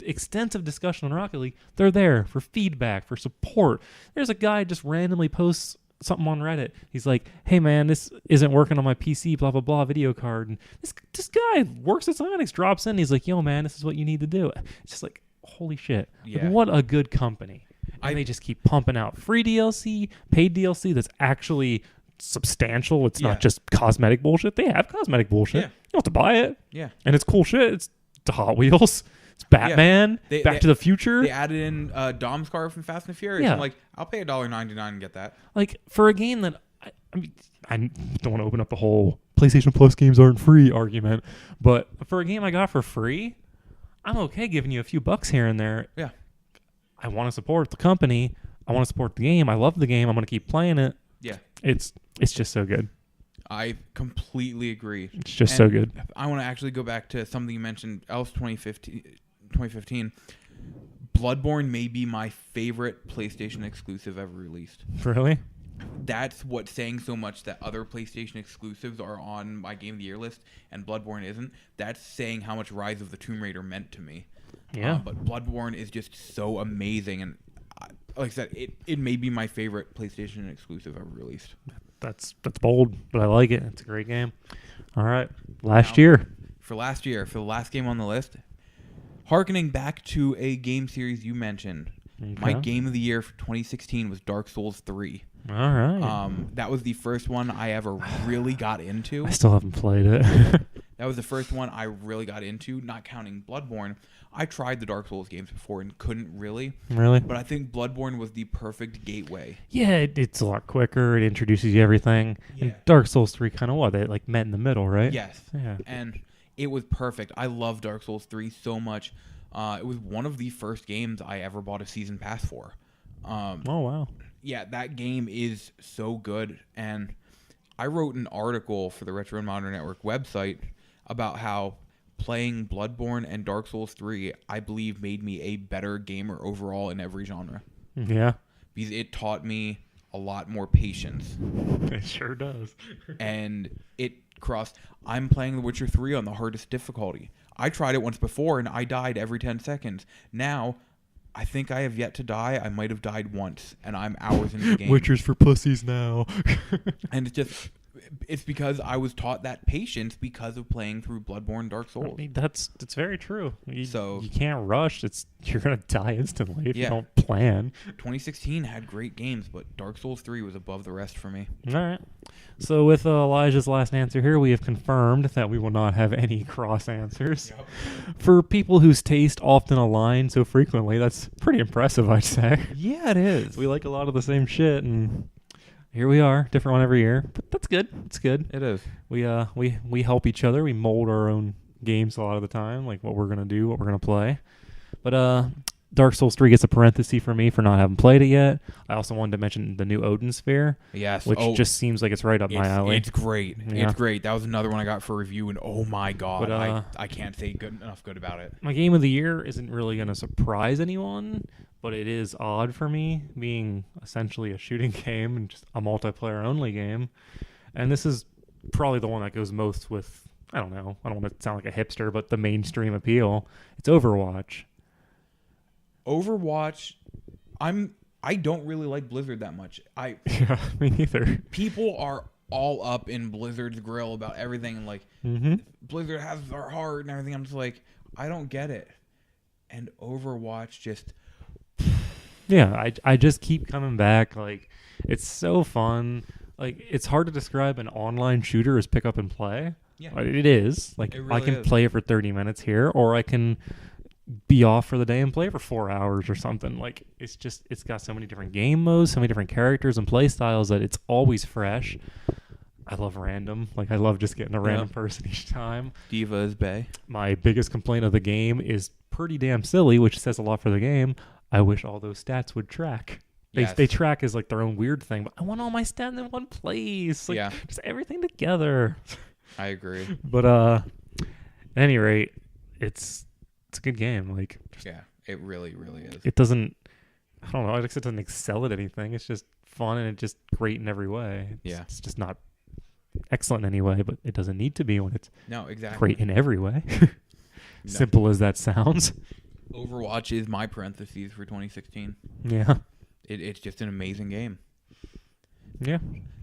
extensive discussion on Rocket League, they're there for feedback, for support. There's a guy just randomly posts something on Reddit. He's like, "Hey man, this isn't working on my PC, blah blah blah, video card." And this guy works at Psyonix, drops in. He's like, "Yo man, this is what you need to do." It's just like, holy shit. Like, Yeah. what a good company. And they just keep pumping out free DLC, paid DLC that's actually substantial. It's Yeah. not just cosmetic bullshit. They have cosmetic bullshit. Yeah. You don't have to buy it. Yeah. And it's cool shit. It's the Hot Wheels. It's Batman. Back to the Future. They added in Dom's car from Fast and Furious. Yeah. I'm like, I'll pay $1.99 and get that. Like, for a game that I mean, I don't want to open up the whole PlayStation Plus games aren't free argument, but for a game I got for free, I'm okay giving you a few bucks here and there. Yeah. I want to support the company. I want to support the game. I love the game. I'm going to keep playing it. Yeah. It's just so good. I completely agree. It's just so good. I want to actually go back to something you mentioned, else 2015. Bloodborne may be my favorite PlayStation exclusive ever released. Really? That's what's saying so much that other PlayStation exclusives are on my Game of the Year list and Bloodborne isn't. That's saying how much Rise of the Tomb Raider meant to me. Yeah. But Bloodborne is just so amazing, and like I said, it may be my favorite PlayStation exclusive ever released. That's bold, but I like it. It's a great game. All right. Last year. For the last game on the list, harkening back to a game series you mentioned, my game of the year for 2016 was Dark Souls 3. All right. That was the first one I ever really got into. I still haven't played it. That was the first one I really got into, not counting Bloodborne. I tried the Dark Souls games before and couldn't really. Really? But I think Bloodborne was the perfect gateway. Yeah, it's a lot quicker. It introduces you to everything. Yeah. And Dark Souls 3 kind of what? They like met in the middle, right? Yes. Yeah. And it was perfect. I love Dark Souls 3 so much. It was one of the first games I ever bought a season pass for. Oh, wow. Yeah, that game is so good. And I wrote an article for the Retro and Modern Network website about how playing Bloodborne and Dark Souls 3, I believe, made me a better gamer overall in every genre. Yeah. Because it taught me a lot more patience. It sure does. And I'm playing The Witcher 3 on the hardest difficulty. I tried it once before and I died every 10 seconds. Now, I think I have yet to die. I might have died once, and I'm hours into the game. Witcher's for pussies now. And it's because I was taught that patience because of playing through Bloodborne, Dark Souls. I mean, that's very true. You can't rush. You're gonna die instantly if you don't plan. 2016 had great games, but Dark Souls 3 was above the rest for me. All right. So with Elijah's last answer here, we have confirmed that we will not have any cross answers. Yep. For people whose taste often align so frequently, that's pretty impressive, I'd say. Yeah, it is. We like a lot of the same shit, and here we are, different one every year. But that's good. It's good. It is. We help each other. We mold our own games a lot of the time, like what we're gonna do, what we're gonna play. But Dark Souls 3 gets a parenthesis for me for not having played it yet. I also wanted to mention the new Odin Sphere. Yes. Which just seems like it's right up my alley. It's great. Yeah. It's great. That was another one I got for review, and oh my god, I can't say good about it. My game of the year isn't really going to surprise anyone, but it is odd for me, being essentially a shooting game and just a multiplayer-only game. And this is probably the one that goes most with, I don't know, I don't want to sound like a hipster, but the mainstream appeal. It's Overwatch. I don't really like Blizzard that much. Yeah, me neither. People are all up in Blizzard's grill about everything, and like Blizzard has our heart and everything. I'm just like, I don't get it. And Overwatch just yeah, I just keep coming back. Like, it's so fun. Like, it's hard to describe an online shooter as pick up and play. Yeah, but it is. Like, it really I can is. play it for 30 minutes here, or I can be off for the day and play for 4 hours or something. Like, it's got so many different game modes, so many different characters and play styles that it's always fresh. I love random. Like, I love just getting a random person each time. Diva is bae. My biggest complaint of the game is pretty damn silly, which says a lot for the game. I wish all those stats would track. They track as like their own weird thing, but I want all my stats in one place. Like, just everything together. I agree. But at any rate, it's a good game. Like, it really, really is. It doesn't, I don't know, it doesn't excel at anything. It's just fun and it's just great in every way. It's just not excellent in any way, but it doesn't need to be when it's great in every way. Simple as that sounds. Overwatch is my parentheses for 2016. Yeah. It's just an amazing game. Yeah.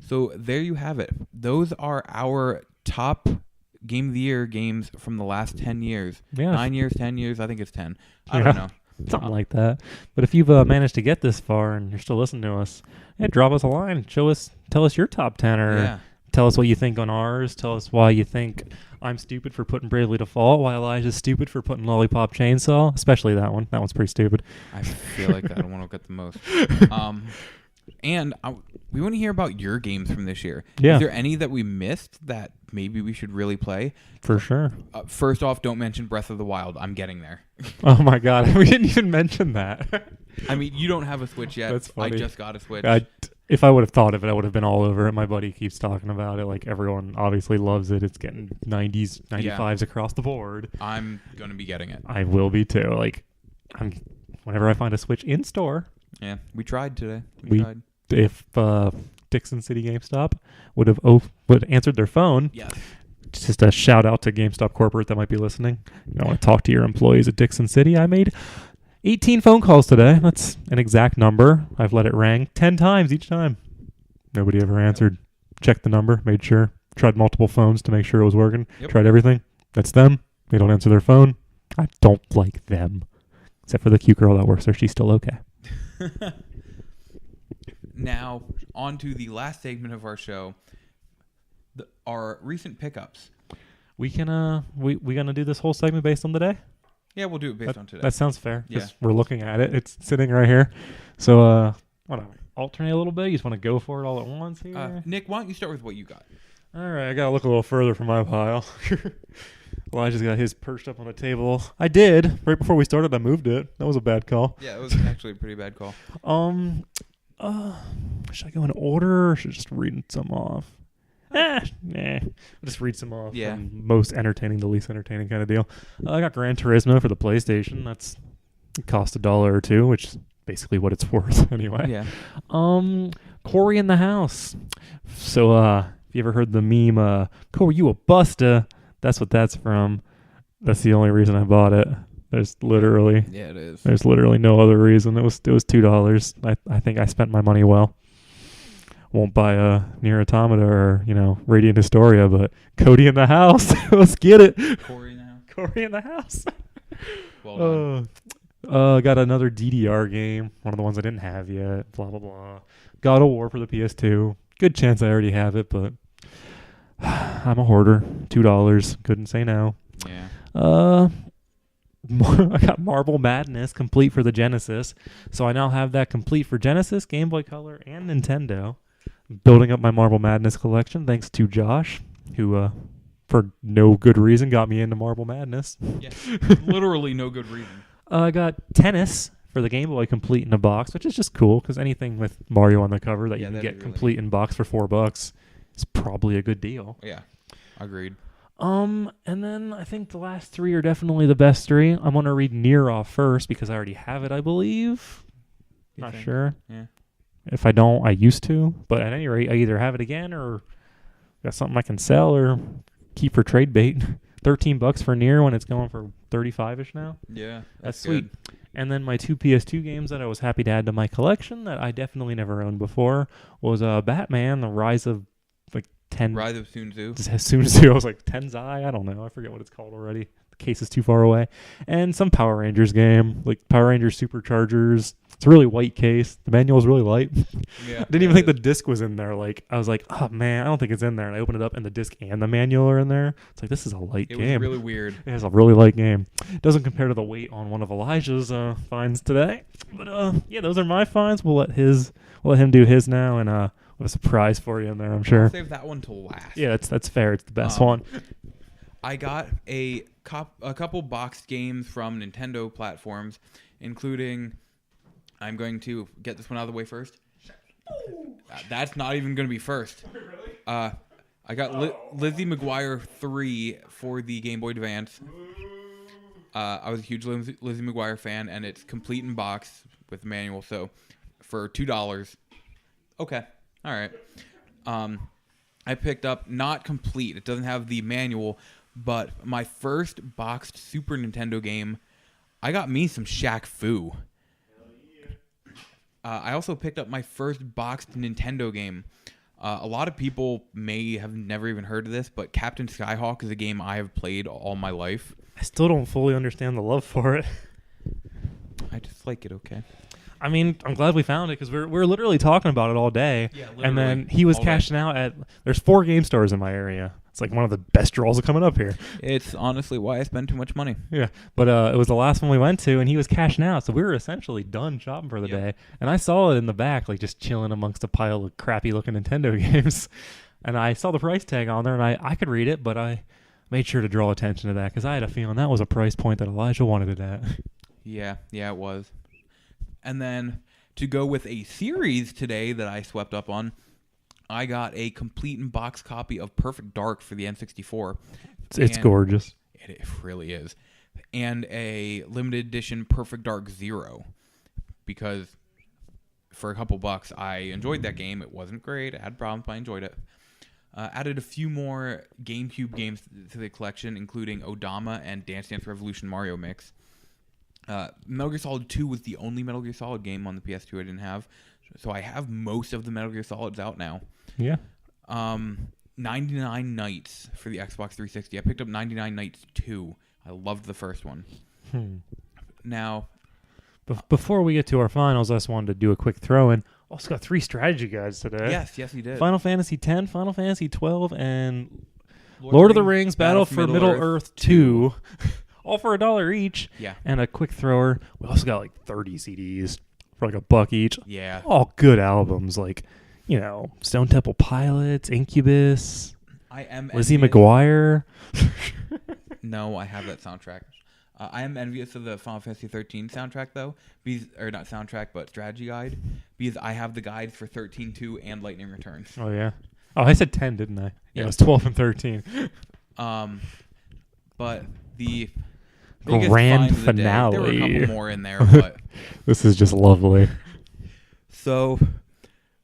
So there you have it. Those are our top Game of the Year games from the last 10 years. Yeah. 9 years, 10 years. I think it's 10. I don't know. Something like that. But if you've managed to get this far and you're still listening to us, drop us a line. Tell us your top 10 or tell us what you think on ours. Tell us why you think I'm stupid for putting Bravely Default, why Elijah's stupid for putting Lollipop Chainsaw, especially that one. That one's pretty stupid. I feel like that one will get the most. And we want to hear about your games from this year. Yeah. Is there any that we missed that maybe we should really play? For sure. First off, don't mention Breath of the Wild. I'm getting there. Oh my god, we didn't even mention that. I mean, you don't have a Switch yet. That's funny. I just got a Switch. If I would have thought of it, I would have been all over it. My buddy keeps talking about it. Like, everyone obviously loves it. It's getting 90s, 95s across the board. I'm going to be getting it. I will be too. Like, whenever I find a Switch in store. Yeah, we tried today. We tried. If Dixon City GameStop would have answered their phone. Yes. Just a shout out to GameStop corporate that might be listening. I want to talk to your employees at Dixon City. I made 18 phone calls today. That's an exact number. I've let it ring 10 times each time. Nobody ever answered. Checked the number, made sure. Tried multiple phones to make sure it was working. Yep. Tried everything. That's them. They don't answer their phone. I don't like them. Except for the cute girl that works there. She's still okay. Now, on to the last segment of our show. Our recent pickups. We can we gonna do this whole segment based on today? Yeah, we'll do it based on today. That sounds fair. Yeah. We're looking at it. It's sitting right here. So want to alternate a little bit? You just want to go for it all at once here? Nick, why don't you start with what you got? All right, I got to look a little further from my pile. Elijah's got his perched up on a table. I did. Right before we started, I moved it. That was a bad call. Yeah, it was actually a pretty bad call. Should I go in order or should I just read some off? Nah. I'll just read some off. Yeah. From most entertaining to least entertaining kind of deal. I got Gran Turismo for the PlayStation. It cost $1 or $2, which is basically what it's worth anyway. Yeah. Corey in the house. So, if you ever heard the meme, Corey, you a buster? That's what that's from. That's the only reason I bought it. There's literally no other reason. It was $2. I think I spent my money well. Won't buy a Nier Automata or Radiant Historia, but Cody in the house. Let's get it. Corey in the house. Corey in the house. Well done. Got another DDR game. One of the ones I didn't have yet. Blah blah blah. God of War for the PS2. Good chance I already have it, but I'm a hoarder. $2. Couldn't say no. Yeah. I got Marble Madness complete for the Genesis. So I now have that complete for Genesis, Game Boy Color, and Nintendo. Building up my Marble Madness collection thanks to Josh, who for no good reason got me into Marble Madness. Yeah. Literally no good reason. I got Tennis for the Game Boy complete in a box, which is just cool because anything with Mario on the cover that you can get complete in box for $4 is probably a good deal. Yeah. Agreed. And then I think the last three are definitely the best three. I'm going to read Nier off first because I already have it, I believe. Not sure. Yeah. If I don't, I used to. But at any rate, I either have it again or got something I can sell or keep for trade bait. $13 for Nier when it's going for 35-ish now. Yeah. That's sweet. And then my two PS2 games that I was happy to add to my collection that I definitely never owned before was Batman, The Rise of Rise of Sun Tzu. Sun Tzu. I was like, Tenzai? I don't know. I forget what it's called already. The case is too far away. And some Power Rangers game, like Power Rangers Superchargers. It's a really white case. The manual is really light. Yeah. I didn't even think the disc was in there. Like, I was like, oh man, I don't think it's in there. And I opened it up and the disc and the manual are in there. It's like, this is a light game. It was really weird. It's a really light game. It doesn't compare to the weight on one of Elijah's finds today. But yeah, those are my finds. We'll let him do his now, and we'll have a surprise for you in there, I'm sure. I'll save that one till last. Yeah, that's fair. It's the best one. I got a couple boxed games from Nintendo platforms, including. I'm going to get this one out of the way first. That's not even going to be first. I got Lizzie McGuire 3 for the Game Boy Advance. I was a huge Lizzie McGuire fan, and it's complete in box with the manual. So for $2, okay, all right. I picked up not complete. It doesn't have the manual, but my first boxed Super Nintendo game. I got me some Shaq Fu. I also picked up my first boxed Nintendo game. A lot of people may have never even heard of this, but Captain Skyhawk is a game I have played all my life. I still don't fully understand the love for it. I just like it, okay? I mean, I'm glad we found it because we're literally talking about it all day. Yeah, literally. And then he was cashing out at... There's 4 game stores in my area. It's like one of the best draws coming up here. It's honestly why I spend too much money. Yeah, but it was the last one we went to, and he was cashing out, so we were essentially done shopping for the day. And I saw it in the back, like just chilling amongst a pile of crappy-looking Nintendo games. And I saw the price tag on there, and I could read it, but I made sure to draw attention to that because I had a feeling that was a price point that Elijah wanted it at. Yeah, it was. And then to go with a series today that I swept up on, I got a complete in box copy of Perfect Dark for the N64. It's gorgeous. It really is. And a limited edition Perfect Dark Zero, because for a couple bucks, I enjoyed that game. It wasn't great. I had problems, but I enjoyed it. Added a few more GameCube games to the collection, including Odama and Dance Dance Revolution Mario Mix. Metal Gear Solid 2 was the only Metal Gear Solid game on the PS2 I didn't have. So I have most of the Metal Gear Solids out now. Yeah. 99 Nights for the Xbox 360. I picked up 99 Nights 2. I loved the first one. Now, before we get to our finals, I just wanted to do a quick throw-in. Also got 3 strategy guides today. yes, you did. Final Fantasy X, Final Fantasy 12, and Lord of the Rings Battle for Middle-earth 2. All for $1 each. Yeah. And a quick thrower. We also got like 30 CDs for like $1 each. Yeah. All good albums, like, you know, Stone Temple Pilots, Incubus, Lizzie McGuire. No, I have that soundtrack. I am envious of the Final Fantasy 13 soundtrack, though. Or not soundtrack, but strategy guide. Because I have the guides for 13-2 and Lightning Returns. Oh, yeah. Oh, I said 10, didn't I? Yeah, it was 12 and 13. But the grand finale. There were a couple more in there, but this is just lovely. So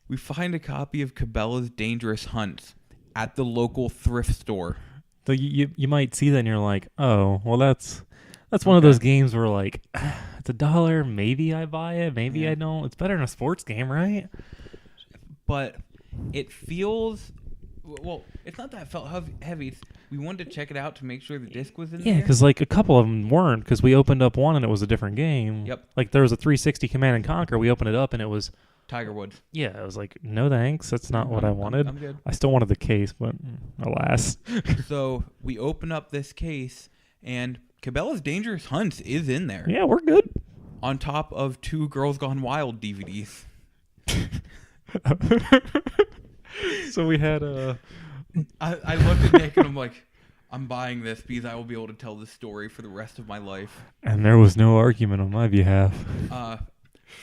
we find a copy of Cabela's Dangerous Hunts at the local thrift store. So you might see that and you're like, oh, well that's one of those games where like it's $1, maybe I buy it, maybe I don't. It's better than a sports game, right? But it feels, well, it's not that it felt heavy. We wanted to check it out to make sure the disc was in there. Yeah, because like a couple of them weren't, because we opened up one and it was a different game. Yep. Like there was a 360 Command and Conquer. We opened it up and it was Tiger Woods. Yeah, I was like, no thanks. That's not what I wanted. I'm good. I still wanted the case, but alas. So we open up this case and Cabela's Dangerous Hunts is in there. Yeah, we're good. On top of 2 Girls Gone Wild DVDs. So we had I looked at Nick and I'm like, I'm buying this because I will be able to tell this story for the rest of my life. And there was no argument on my behalf.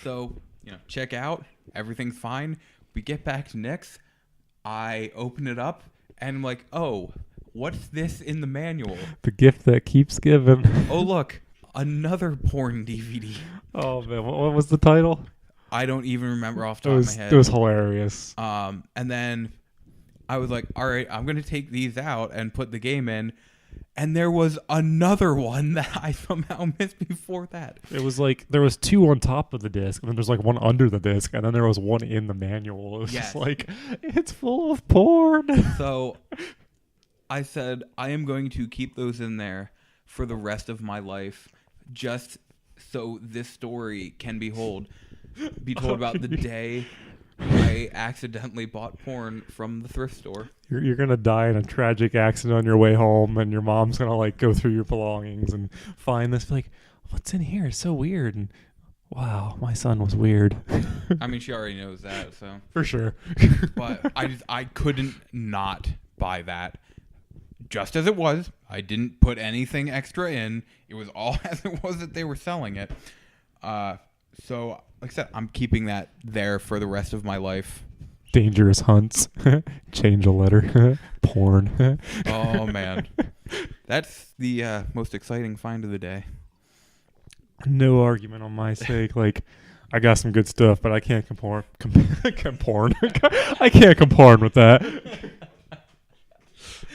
So, check out. Everything's fine. We get back to Nick's. I open it up and I'm like, oh, what's this in the manual? The gift that keeps giving. Oh, look, another porn DVD. Oh, man. What was the title? I don't even remember off the top of my head. It was hilarious. And then I was like, all right, I'm going to take these out and put the game in. And there was another one that I somehow missed before that. It was like there was 2 on top of the disc, and then there's like 1 under the disc, and then there was 1 in the manual. It was just like, it's full of porn. So I said, I am going to keep those in there for the rest of my life, just so this story can be told about the day I accidentally bought porn from the thrift store. You're going to die in a tragic accident on your way home, and your mom's going to like go through your belongings and find this, like, what's in here? It's so weird. And wow, my son was weird. I mean, she already knows that, so. For sure. But I couldn't not buy that. Just as it was. I didn't put anything extra in. It was all as it was that they were selling it. So, like I said, I'm keeping that there for the rest of my life. Dangerous Hunts. Change a letter. Porn. Oh, man. That's the most exciting find of the day. No argument on my sake. Like, I got some good stuff, but I can't compare. I can't compare with that.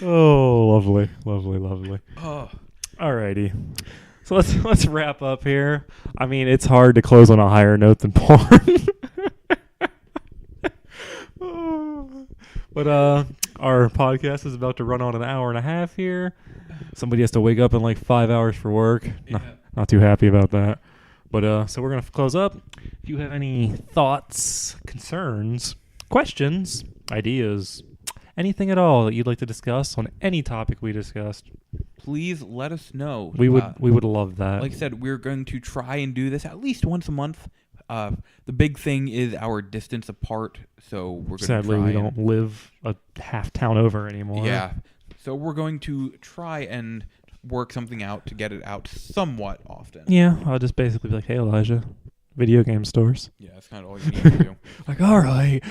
Oh, lovely, lovely, lovely. Oh. Alrighty. So let's wrap up here. I mean, it's hard to close on a higher note than porn. But our podcast is about to run on an hour and a half here. Somebody has to wake up in like 5 hours for work. Yeah. Not too happy about that. But so we're going to close up. If you have any thoughts, concerns, questions, ideas, anything at all that you'd like to discuss on any topic we discussed, please let us know. We would love that. Like I said, we're going to try and do this at least once a month. The big thing is our distance apart, so we're going to sadly we don't live a half town over anymore. Yeah, so we're going to try and work something out to get it out somewhat often. Yeah, I'll just basically be like, hey Elijah, Video game stores. Yeah, that's kind of all you need to do. Like, all right.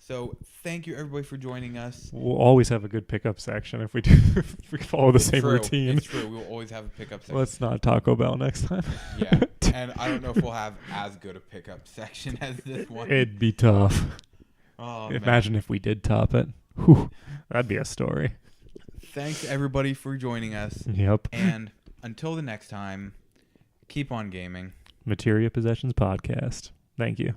So thank you everybody for joining us. We'll always have a good pickup section if we do. If we follow the same True. routine. It's true. We will always have a pickup section. Let's not Taco Bell next time. Yeah, and I don't know if we'll have as good a pickup section as this one. It'd be tough. Oh, Imagine if we did top it. Whew, that'd be a story. Thanks everybody for joining us. Yep. And until the next time, keep on gaming. Materia Possessions Podcast. Thank you.